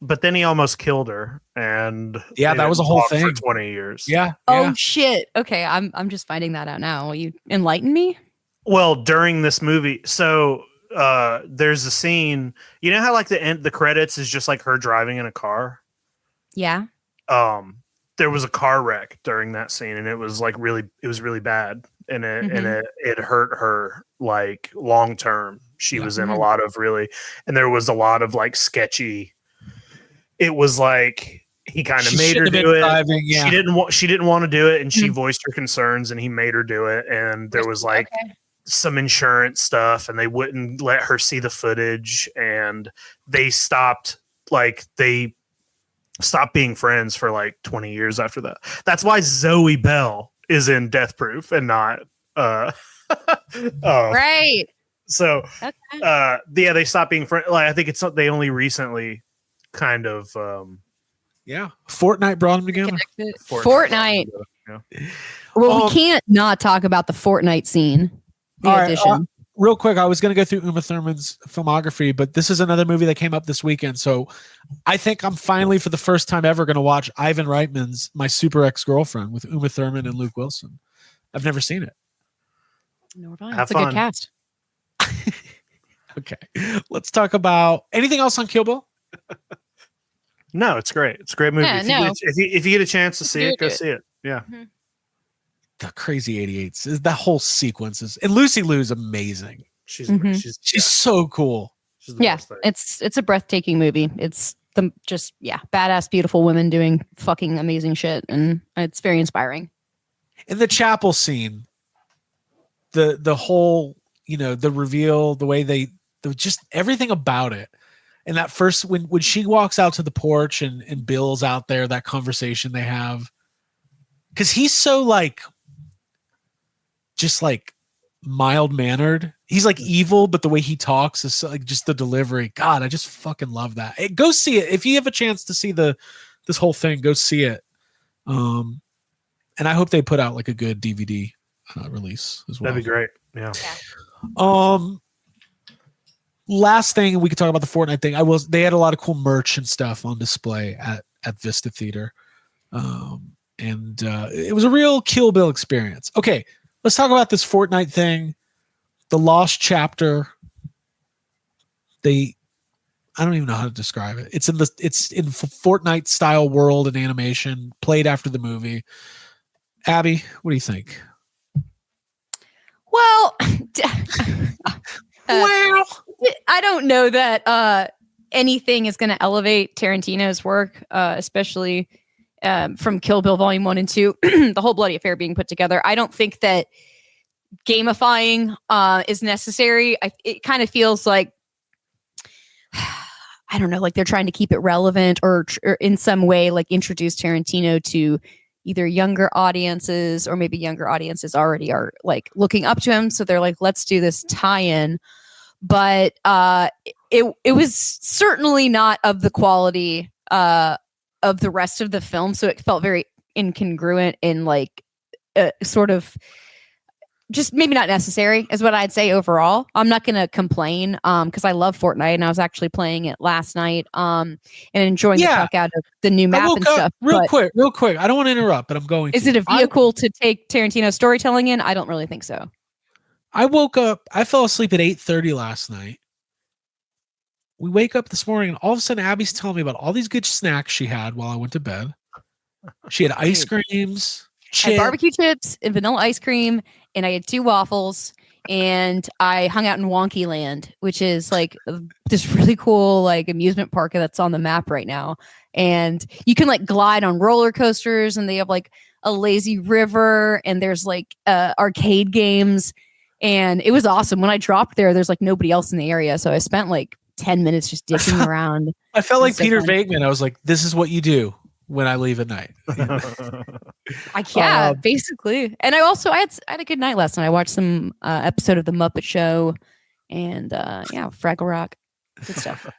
But then he almost killed her, and that was a whole thing for 20 years. Yeah. Oh shit. Okay, I'm just finding that out now. Will you enlighten me? Well, during this movie, so there's a scene. You know how like the credits is just like her driving in a car. Yeah. There was a car wreck during that scene, and it was like really bad, and it hurt her like long term. She was in a lot of and there was a lot of like sketchy. It was like he kind of made her do it. She didn't want to do it, and she voiced her concerns, and he made her do it. And there was like some insurance stuff, and they wouldn't let her see the footage, and they stopped being friends for like 20 years after that. That's why Zoe Bell is in Death Proof and not right. So they stopped being friends. Like, I think they only recently kind of Fortnite brought them together. Fortnite. Well, we can't not talk about the Fortnite scene. Real quick, I was going to go through Uma Thurman's filmography, but this is another movie that came up this weekend. So I think I'm finally, for the first time ever, going to watch Ivan Reitman's My Super Ex-Girlfriend with Uma Thurman and Luke Wilson. I've never seen it. No, fine. Have It's a fun. good cast. Okay, let's talk about anything else on Kill Bill. No, it's great. It's a great movie. Yeah, If you get a chance to see it, go do it. see it. Yeah. Mhm. The Crazy 88s is that whole sequence is, and Lucy Liu's amazing. She's Mhm. she's So cool. she's the Yeah, best thing. it's a breathtaking movie. It's badass, beautiful women doing fucking amazing shit, and it's very inspiring. In the chapel scene, the whole, the reveal, the way just everything about it. And that first, when she walks out to the porch and Bill's out there, that conversation they have, because he's so just mild mannered. He's evil, but the way he talks is just the delivery. God, I just fucking love that. Go see it if you have a chance to see this whole thing. Go see it. And I hope they put out a good DVD release as well. That'd be great. Yeah. Last thing, we could talk about the Fortnite thing. They had a lot of cool merch and stuff on display at Vista Theater. And it was a real Kill Bill experience. Okay, let's talk about this Fortnite thing. The Lost Chapter. I don't even know how to describe it. It's in Fortnite style world and animation, played after the movie. Abby, what do you think? Well, I don't know that anything is going to elevate Tarantino's work, especially from Kill Bill Volume 1 and 2, the whole bloody affair being put together. I don't think that gamifying is necessary. It kind of feels like, I don't know, they're trying to keep it relevant or in some way introduce Tarantino to either younger audiences, or maybe younger audiences already are looking up to him. So they're let's do this tie-in. But it was certainly not of the quality of the rest of the film. So it felt very incongruent and sort of just maybe not necessary is what I'd say overall. I'm not going to complain because I love Fortnite and I was actually playing it last night and enjoying the fuck out of the new map and stuff. Real quick. I don't want to interrupt, but I'm going Is it a vehicle to take Tarantino's storytelling in? I don't really think so. I woke up, I fell asleep at 8:30 last night. We wake up this morning and all of a sudden Abby's telling me about all these good snacks she had while I went to bed. She had ice creams, I had barbecue chips and vanilla ice cream, and I had 2 waffles, and I hung out in Wonky Land, which is this really cool amusement park that's on the map right now. And you can glide on roller coasters, and they have a lazy river, and there's arcade games. And it was awesome. When I dropped there, there's nobody else in the area. So I spent 10 minutes just dicking around. I felt like Peter Venkman. I was like, this is what you do when I leave at night. Basically. And I had a good night last night. I watched some episode of The Muppet Show and Fraggle Rock. Good stuff.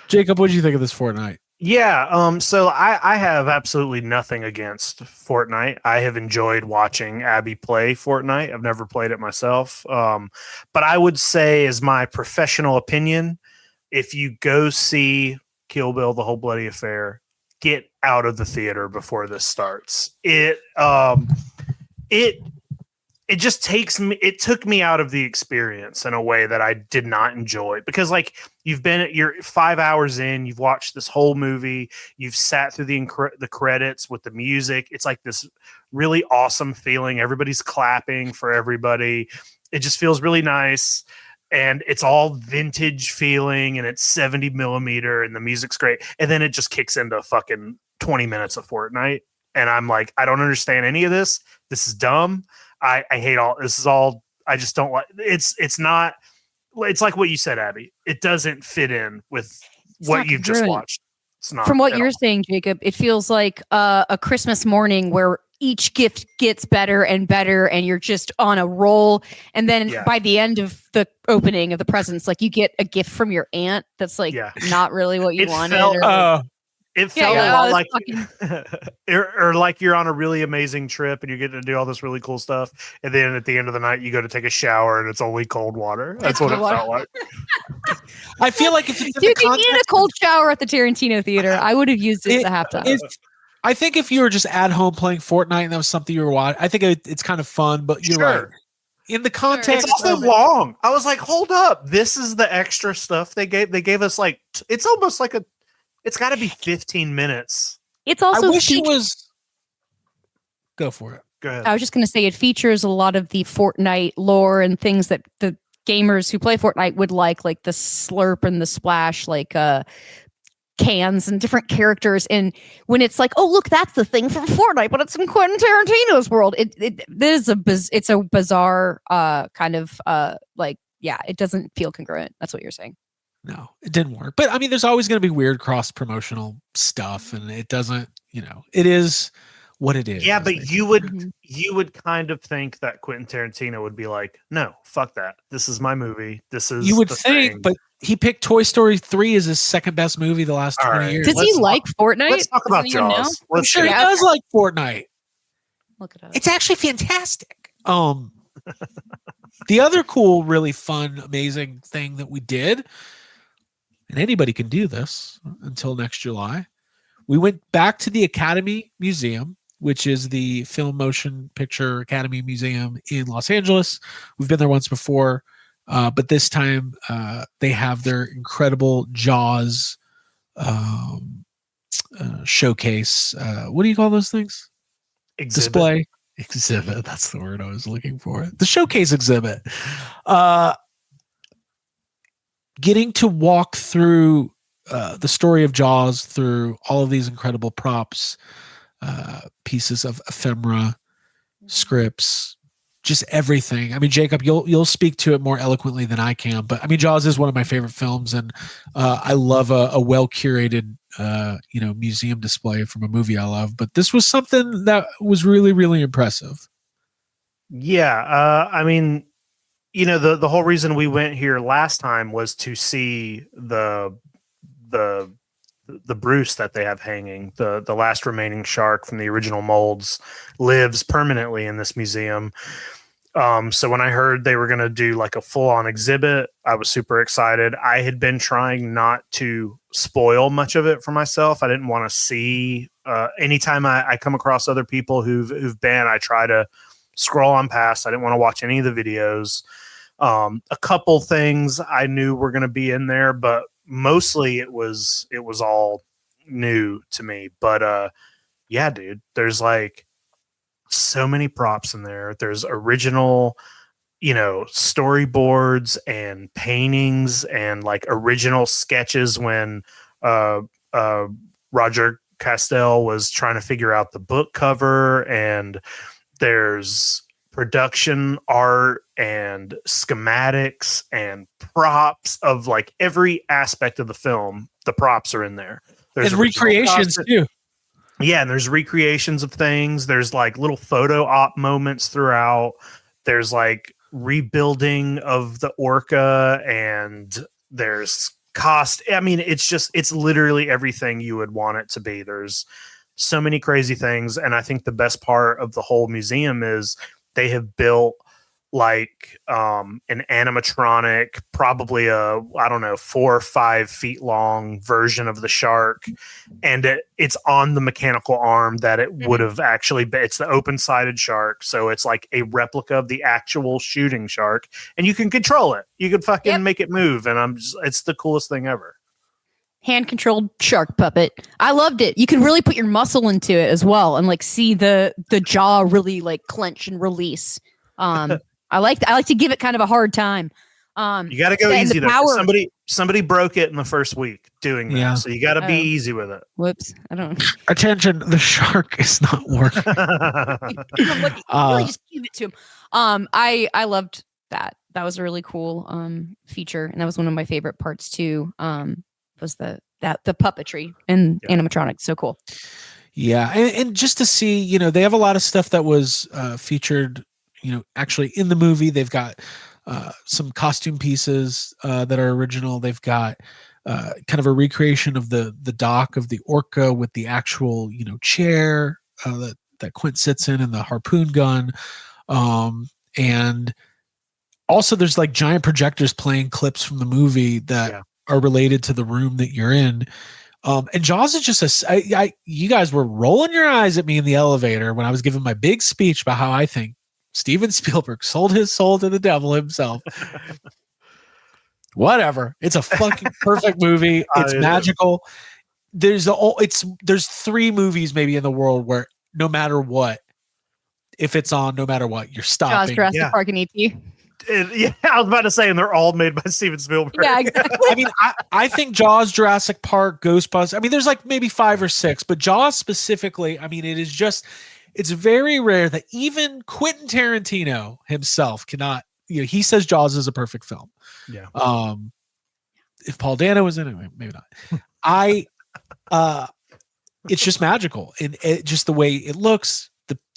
Jacob, what did you think of this Fortnite? Yeah, so I have absolutely nothing against Fortnite. I have enjoyed watching Abby play Fortnite. I've never played it myself. But I would say, as my professional opinion, if you go see Kill Bill, The Whole Bloody Affair, get out of the theater before this starts. It just took me out of the experience in a way that I did not enjoy, because you're 5 hours in, you've watched this whole movie, you've sat through the credits with the music. It's this really awesome feeling. Everybody's clapping for everybody. It just feels really nice. And it's all vintage feeling, and it's 70 millimeter, and the music's great. And then it just kicks into fucking 20 minutes of Fortnite. And I'm I don't understand any of this. This is dumb. I hate all this. Is all I just don't like. It's not. It's like what you said, Abby. It doesn't fit in with what you've just watched. It's not. From what you're saying, Jacob, it feels like a Christmas morning where each gift gets better and better, and you're just on a roll. And then by the end of the opening of the presents, you get a gift from your aunt that's not really what you wanted. It felt a lot like, or like you're on a really amazing trip and you're getting to do all this really cool stuff, and then at the end of the night you go to take a shower and it's only cold water. That's what it felt like. I feel like if it's you needed a cold shower at the Tarantino theater, I would have used it at halftime. I think if you were just at home playing Fortnite and that was something you were watching, I think it's kind of fun. But you're right. in the context, it's also long. I was like, hold up, this is the extra stuff they gave. They gave us like it's almost like it's got to be 15 minutes. It's also I wish it was. Go for it. Go ahead. I was just going to say it features a lot of the Fortnite lore and things that the gamers who play Fortnite would like the slurp and the splash, cans and different characters. And when it's like, oh, look, that's the thing from Fortnite, but it's in Quentin Tarantino's world. It's a bizarre kind of it doesn't feel congruent. That's what you're saying. No, it didn't work. But I mean, there's always going to be weird cross promotional stuff, and it doesn't. It is what it is. Yeah, but you would kind of think that Quentin Tarantino would be like, no, fuck that. This is my movie. This is you would think, but he picked Toy Story 3 as his second best movie the last 20 years. Does he like Fortnite? Let's talk about Jaws. I'm sure he does like Fortnite. Look it up. It's actually fantastic. The other cool, really fun, amazing thing that we did, and anybody can do this until next July, we went back to the Academy Museum, which is the Film Motion Picture Academy Museum in Los Angeles. We've been there once before, but this time they have their incredible Jaws showcase. What do you call those things? Display. Exhibit. That's the word I was looking for. The showcase exhibit. Getting to walk through the story of Jaws through all of these incredible props, pieces of ephemera, scripts, just everything. I mean, Jacob, you'll speak to it more eloquently than I can, but I mean, Jaws is one of my favorite films, and I love a well curated, museum display from a movie I love. But this was something that was really, really impressive. Yeah, I mean, the whole reason we went here last time was to see the Bruce that they have hanging, the last remaining shark from the original molds, lives permanently in this museum. So when I heard they were going to do like a full-on exhibit, I was super excited. I had been trying not to spoil much of it for myself. I didn't want to see anytime I come across other people who've been, I try to scroll on past. I didn't want to watch any of the videos. A couple things I knew were going to be in there, but mostly it was all new to me. But yeah, dude, there's like so many props in there. There's original, storyboards and paintings and like original sketches when Roger Castell was trying to figure out the book cover, and there's production art and schematics and props of like every aspect of the film. The props are in there. There's and recreations too. Yeah, and there's recreations of things. There's like little photo op moments throughout. There's like rebuilding of the orca, and there's I mean, it's literally everything you would want it to be. There's so many crazy things, and I think the best part of the whole museum is they have built like an animatronic, probably 4 or 5 feet long version of the shark, and it's on the mechanical arm that it would have actually been. It's the open-sided shark, so it's like a replica of the actual shooting shark, and you can control it. You could fucking make it move, and it's the coolest thing ever. Hand-controlled shark puppet. I loved it. You can really put your muscle into it as well, and like see the jaw really like clench and release. I like to give it kind of a hard time. You got to go easy though. Somebody broke it in the first week doing that, yeah. So you got to be easy with it. Whoops, I don't. Attention, the shark is not working. Really just give it to him. I loved that. That was a really cool feature, and that was one of my favorite parts too. Was the puppetry and animatronics. So cool. Yeah, and just to see, they have a lot of stuff that was featured. Actually in the movie, they've got some costume pieces that are original. They've got kind of a recreation of the dock of the orca with the actual, chair that Quint sits in and the harpoon gun. And also there's like giant projectors playing clips from the movie that are related to the room that you're in. And Jaws is just you guys were rolling your eyes at me in the elevator when I was giving my big speech about how I think Steven Spielberg sold his soul to the devil himself. Whatever. It's a fucking perfect movie. It's magical. There's 3 movies maybe in the world where no matter what, if it's on, no matter what, you're stopping. Jaws, Jurassic Park, and E.T. Yeah, I was about to say, and they're all made by Steven Spielberg. Yeah, exactly. I mean, I think Jaws, Jurassic Park, Ghostbusters. I mean, there's like maybe 5 or 6, but Jaws specifically. I mean, it's very rare that even Quentin Tarantino himself cannot. He says Jaws is a perfect film. Yeah. If Paul Dano was in it, maybe not. It's just magical, and just the way it looks.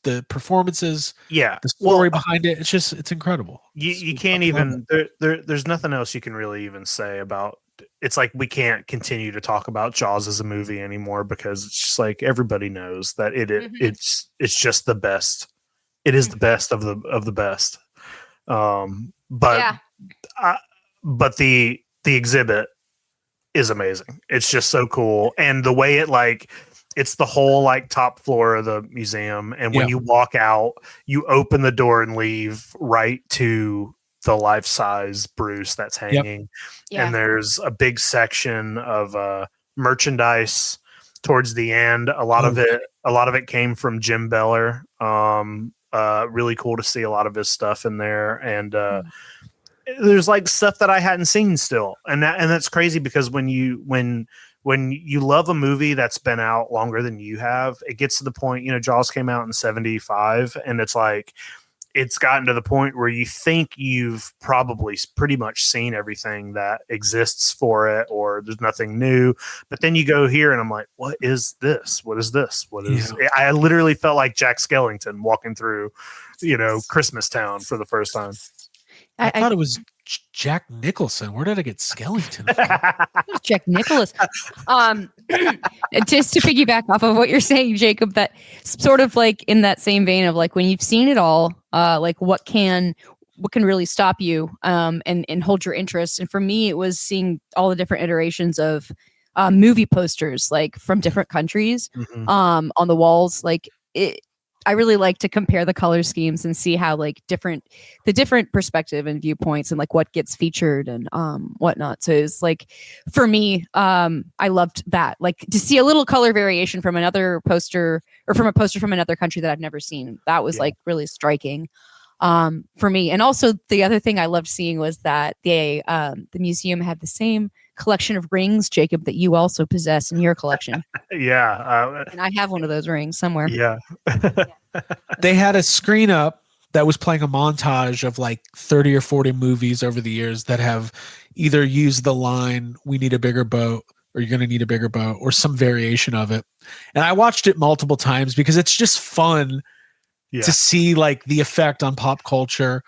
The performances, the story behind it, it's incredible. You can't even there's nothing else you can really even say about. It's like we can't continue to talk about Jaws as a movie anymore because it's just like everybody knows that it's just the best. It is the best of the best. But the exhibit is amazing. It's just so cool, and the way it it's the whole top floor of the museum. And when you walk out, you open the door and leave right to the life-size Bruce that's hanging. And there's a big section of merchandise towards the end. A lot of it came from Jim Beller. Really cool to see a lot of his stuff in there. And there's stuff that I hadn't seen still. And that's crazy because when you love a movie that's been out longer than you have, it gets to the point, Jaws came out in 1975, and it's gotten to the point where you think you've probably pretty much seen everything that exists for it, or there's nothing new. But then you go here and I'm like, what is this? What is this? What is I literally felt like Jack Skellington walking through, Christmas Town for the first time. I thought it was Jack Nicholson. Where did I get Skellington from? Jack Nicholas. Just to piggyback off of what you're saying, Jacob, that sort of in that same vein of when you've seen it all, what can really stop you and hold your interest. And for me, it was seeing all the different iterations of movie posters from different countries on the walls. I really like to compare the color schemes and see how the different perspective and viewpoints and what gets featured and whatnot. So it's for me, I loved that, to see a little color variation from another poster or from a poster from another country that I've never seen. That was really striking for me. And also the other thing I loved seeing was that the museum had the same collection of rings, Jacob, that you also possess in your collection. And I have one of those rings somewhere. They had a screen up that was playing a montage of 30 or 40 movies over the years that have either used the line, "We need a bigger boat," or "You're going to need a bigger boat," or some variation of it. And I watched it multiple times because it's just fun to see the effect on pop culture.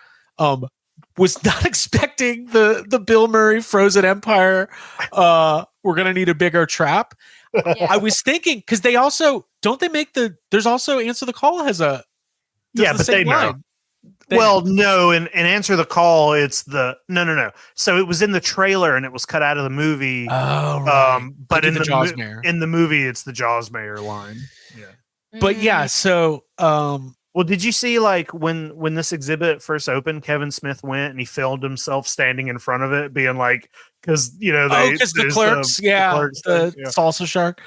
Was not expecting the Bill Murray Frozen Empire. We're gonna need a bigger trap. I was thinking because they also there's also Answer the Call has a but they know. No, and Answer the Call, it's no. So it was in the trailer and it was cut out of the movie. Oh, right. But in the movie, it's the Jaws Mayor line. Yeah, but so. Well, did you see when this exhibit first opened, Kevin Smith went and he filmed himself standing in front of it, being because the clerks, the salsa shark,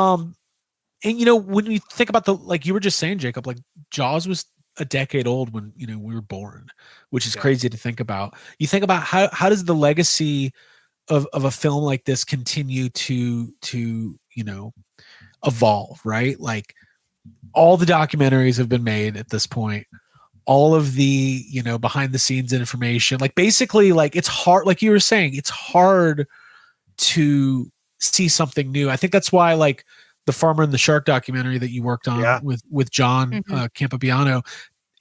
and when you think about you were just saying, Jacob, Jaws was a decade old when we were born, which is crazy to think about. You think about how does the legacy of a film like this continue to evolve, right? All the documentaries have been made at this point. All of the, behind the scenes information, basically it's hard. Like you were saying, it's hard to see something new. I think that's why the Farmer and the Shark documentary that you worked on with John Campabiano,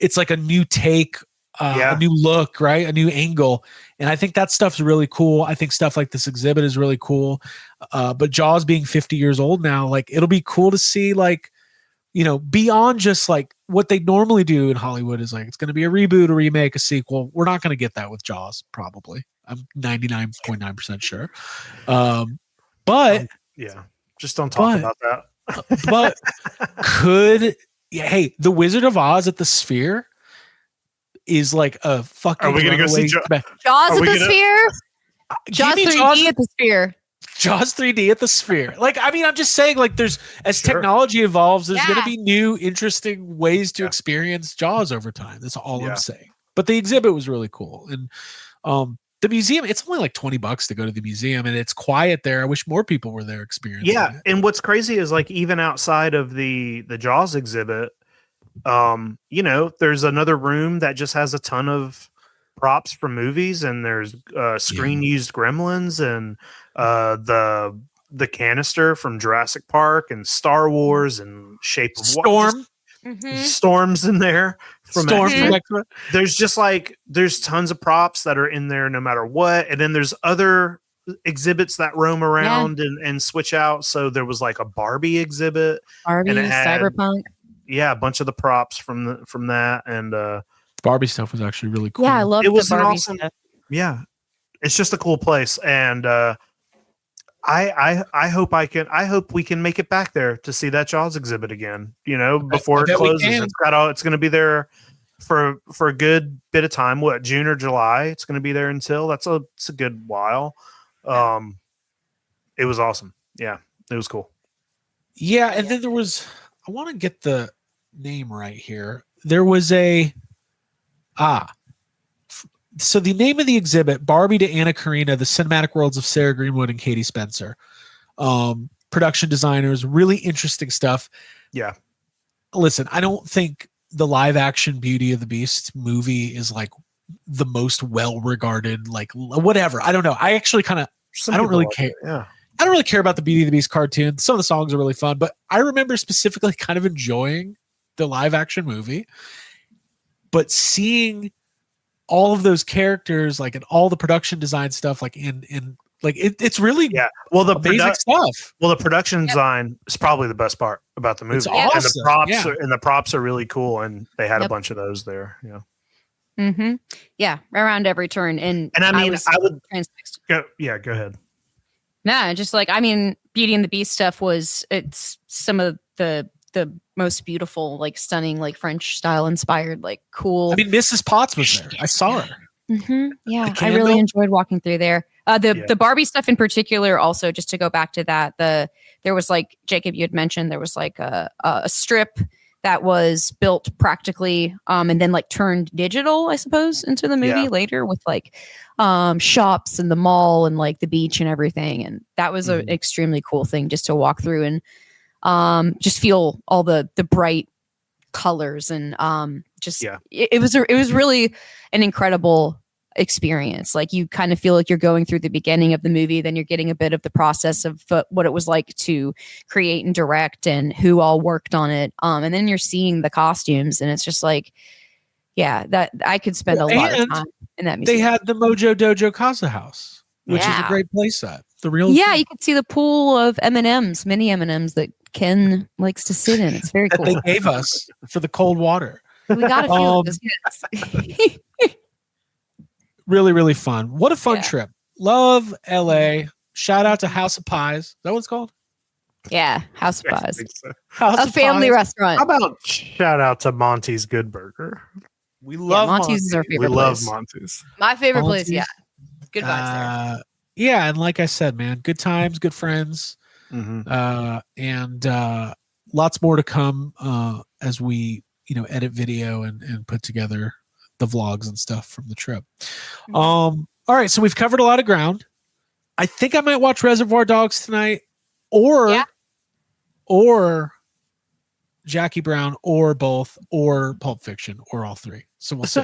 it's a new take, a new look, right? A new angle. And I think that stuff's really cool. I think stuff like this exhibit is really cool. But Jaws being 50 years old now, it'll be cool to see beyond just what they normally do in Hollywood is it's going to be a reboot, a remake, a sequel. We're not going to get that with Jaws, probably. I'm 99.9% sure. But just don't talk about that. But hey, the Wizard of Oz at the Sphere, is like a fucking. Are we gonna go see Jaws at the Sphere? Jaws 3D at the Sphere. Jaws 3D at the Sphere. Like, I mean, I'm just saying, like, there's as technology evolves, there's going to be new, interesting ways to experience Jaws over time. That's all I'm saying. But the exhibit was really cool, and the museum. It's only like $20 to go to the museum, and it's quiet there. I wish more people were there experiencing it. And what's crazy is like even outside of the Jaws exhibit, you know, there's another room that just has a ton of props from movies, and there's screen used Gremlins and the canister from Jurassic Park and Star Wars and Shape of Storm. Storms in there from Storm. There's just like there's tons of props that are in there no matter what, and then there's other exhibits that roam around and switch out. So there was like a Barbie exhibit, and it had, Cyberpunk. Yeah, a bunch of the props from that, and Barbie stuff was actually really cool. Yeah, I love it. Was the Barbie stuff. Yeah, it's just a cool place, and I hope we can make it back there to see that Jaws exhibit again. You know, before it closes, it's going to be there for a good bit of time. What, June or July? It's going to be there until it's a good while. It was awesome. Yeah, it was cool. Yeah, and then there was. I want to get the name right here. There was so the name of the exhibit, Barbie to Anna Karina, the cinematic worlds of Sarah Greenwood and Katie Spencer. Production designers, really interesting stuff. Yeah. Listen, I don't think the live action Beauty of the Beast movie is like the most well-regarded, like whatever. I don't know. I actually I don't really care. Yeah. I don't really care about the Beauty of the Beast cartoon. Some of the songs are really fun, but I remember specifically kind of enjoying the live action movie. But seeing all of those characters, like, and all the production design stuff, like in like it's really well the amazing stuff. Well, the production design is probably the best part about the movie. It's awesome. And the props are really cool, and they had a bunch of those there. Yeah. Mm-hmm. Yeah, around every turn, and I mean, I would transfixed. Go ahead. Nah, just like, I mean, Beauty and the Beast stuff it's some of the most beautiful, like stunning, like French style inspired, like cool. I mean, Mrs. Potts was there. I saw her. Mm-hmm. Yeah, I really enjoyed walking through there. The Barbie stuff in particular, also, just to go back to that, there was like, Jacob, you had mentioned, there was like a strip that was built practically and then like turned digital, I suppose, into the movie later with like shops and the mall and like the beach and everything. And that was an extremely cool thing just to walk through and just feel all the bright colors and it was really an incredible experience. Like, you kind of feel like you're going through the beginning of the movie, then you're getting a bit of the process of what it was like to create and direct and who all worked on it, and then you're seeing the costumes, and it's just like, that I could spend a lot of time in that museum. They had the Mojo Dojo Casa House, which is a great place set. The real you could see the pool of M&Ms, mini M&Ms that Ken likes to sit in. It's very cool. They gave us for the cold water. We got a few of those. Yes. Really, really fun. What a fun trip. Love LA. Shout out to House of Pies. Is that what it's called? Yeah, House of Pies. House a family restaurant. How about shout out to Monty's Good Burger? We love Monty's. Is our favorite place. We love Monty's. My favorite place, Good vibes there. Yeah, and like I said, man, good times, good friends. And lots more to come as we, edit video and put together the vlogs and stuff from the trip. All right, so we've covered a lot of ground. I think I might watch Reservoir Dogs tonight, or Jackie Brown, or both, or Pulp Fiction, or all three. So we'll see.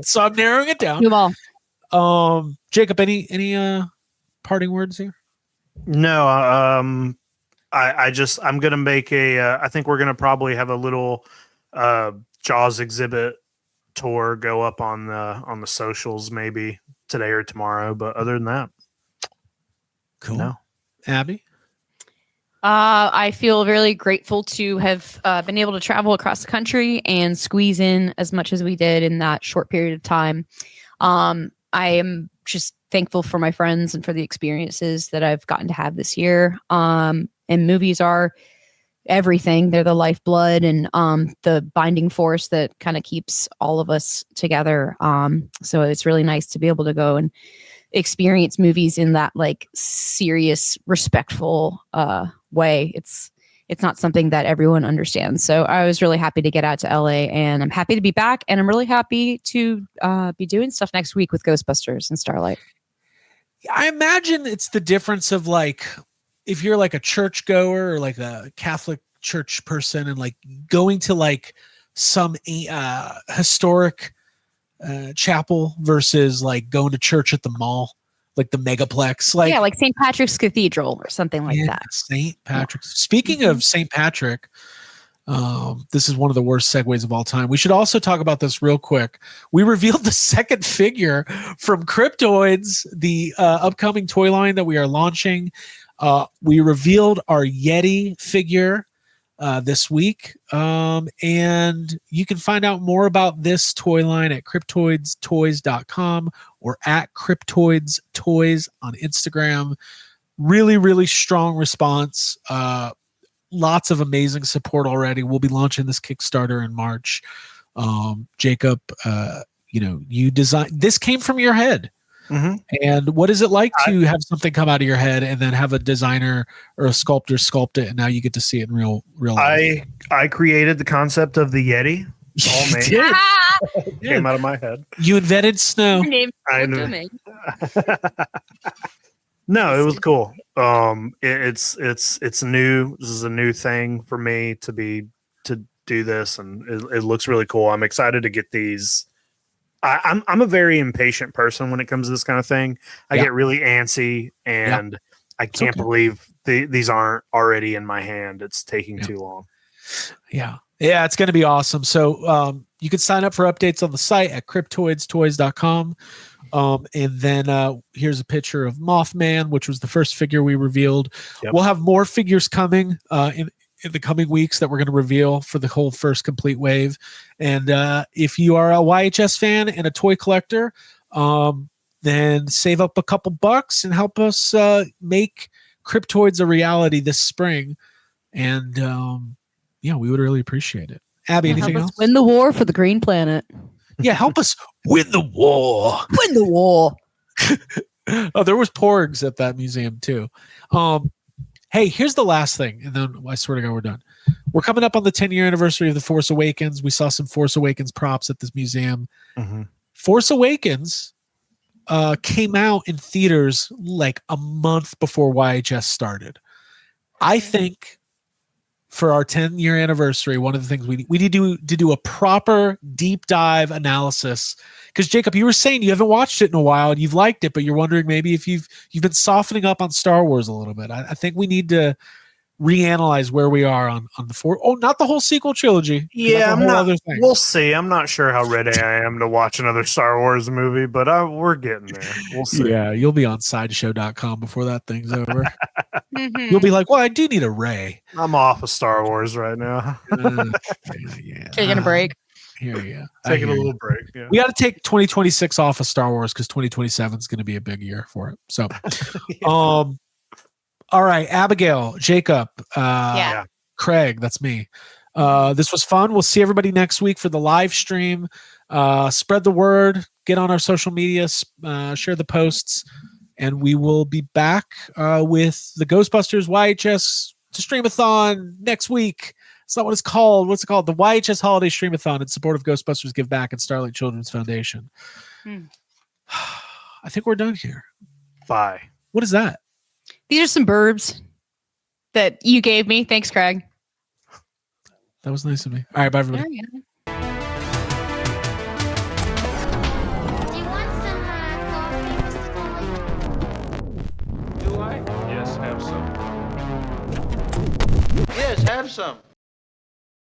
So I'm narrowing it down. Jacob, any parting words here? No, I'm gonna make I think we're gonna probably have a little Jaws exhibit tour go up on the socials maybe today or tomorrow, but other than that, cool. No. Abby? I feel really grateful to have been able to travel across the country and squeeze in as much as we did in that short period of time. I am just thankful for my friends and for the experiences that I've gotten to have this year. And movies are everything. They're the lifeblood and the binding force that kind of keeps all of us together. So it's really nice to be able to go and experience movies in that like serious, respectful way. It's not something that everyone understands. So I was really happy to get out to LA, and I'm happy to be back, and I'm really happy to be doing stuff next week with Ghostbusters and Starlight. I imagine it's the difference of like, if you're like a church goer or like a Catholic church person and like going to like some historic chapel versus like going to church at the mall, like the megaplex, like like St. Patrick's Cathedral or something like that. St. Patrick's. Speaking of St. Patrick, this is one of the worst segues of all time. We should also talk about this real quick. We revealed the second figure from Cryptoids, the upcoming toy line that we are launching. We revealed our Yeti figure this week. And you can find out more about this toy line at cryptoidstoys.com or at cryptoidstoys on Instagram. Really, really strong response. Lots of amazing support already. We'll be launching this Kickstarter in March. Jacob, you designed this, came from your head. Mm-hmm. And what is it like to have something come out of your head and then have a designer or a sculptor sculpt it, and now you get to see it in real life? I created the concept of the Yeti. All me. Came out of my head. You invented snow. No, it was cool. It's new. This is a new thing for me to do this, and it looks really cool. I'm excited to get these. I'm a very impatient person when it comes to this kind of thing. I get really antsy, and I can't believe these aren't already in my hand. It's taking too long. Yeah, it's going to be awesome. So you can sign up for updates on the site at cryptoidstoys.com. And then here's a picture of Mothman, which was the first figure we revealed. Yep. We'll have more figures coming in the coming weeks that we're going to reveal for the whole first complete wave. And if you are a YHS fan and a toy collector, then save up a couple bucks and help us make Cryptoids a reality this spring. And we would really appreciate it. Abby, anything else? Win the war for the Green Planet. Yeah, help us win the war. Win the war. Oh, there was porgs at that museum too. Hey, here's the last thing, and then I swear to God, we're done. We're coming up on the 10-year anniversary of The Force Awakens. We saw some Force Awakens props at this museum. Mm-hmm. Force Awakens came out in theaters like a month before YHS started. I think for our 10-year anniversary, one of the things we need to do a proper deep dive analysis. Because Jacob, you were saying you haven't watched it in a while and you've liked it, but you're wondering maybe if you've been softening up on Star Wars a little bit. I think we need to reanalyze where we are on the four. Oh, not the whole sequel trilogy. Yeah, we'll see. I'm not sure how ready I am to watch another Star Wars movie, but we're getting there. We'll see. Yeah, you'll be on sideshow.com before that thing's over. Mm-hmm. You'll be like, well, I do need a Ray. I'm off of Star Wars right now. Taking a break. Here you go. Taking a little break. Yeah. We got to take 2026 off of Star Wars because 2027 is going to be a big year for it. So, all right, Abigail, Jacob, Craig, that's me. This was fun. We'll see everybody next week for the live stream. Spread the word, get on our social media, share the posts, and we will be back with the Ghostbusters YHS Stream-A-Thon next week. It's not what it's called. What's it called? The YHS Holiday Stream-A-Thon in support of Ghostbusters Give Back and Starlight Children's Foundation. I think we're done here. Bye. What is that? These are some burbs that you gave me. Thanks, Craig. That was nice of me. All right, bye, everybody. Do you want some coffee, Mr. Tully? Do I? Yes, have some. Yes, have some.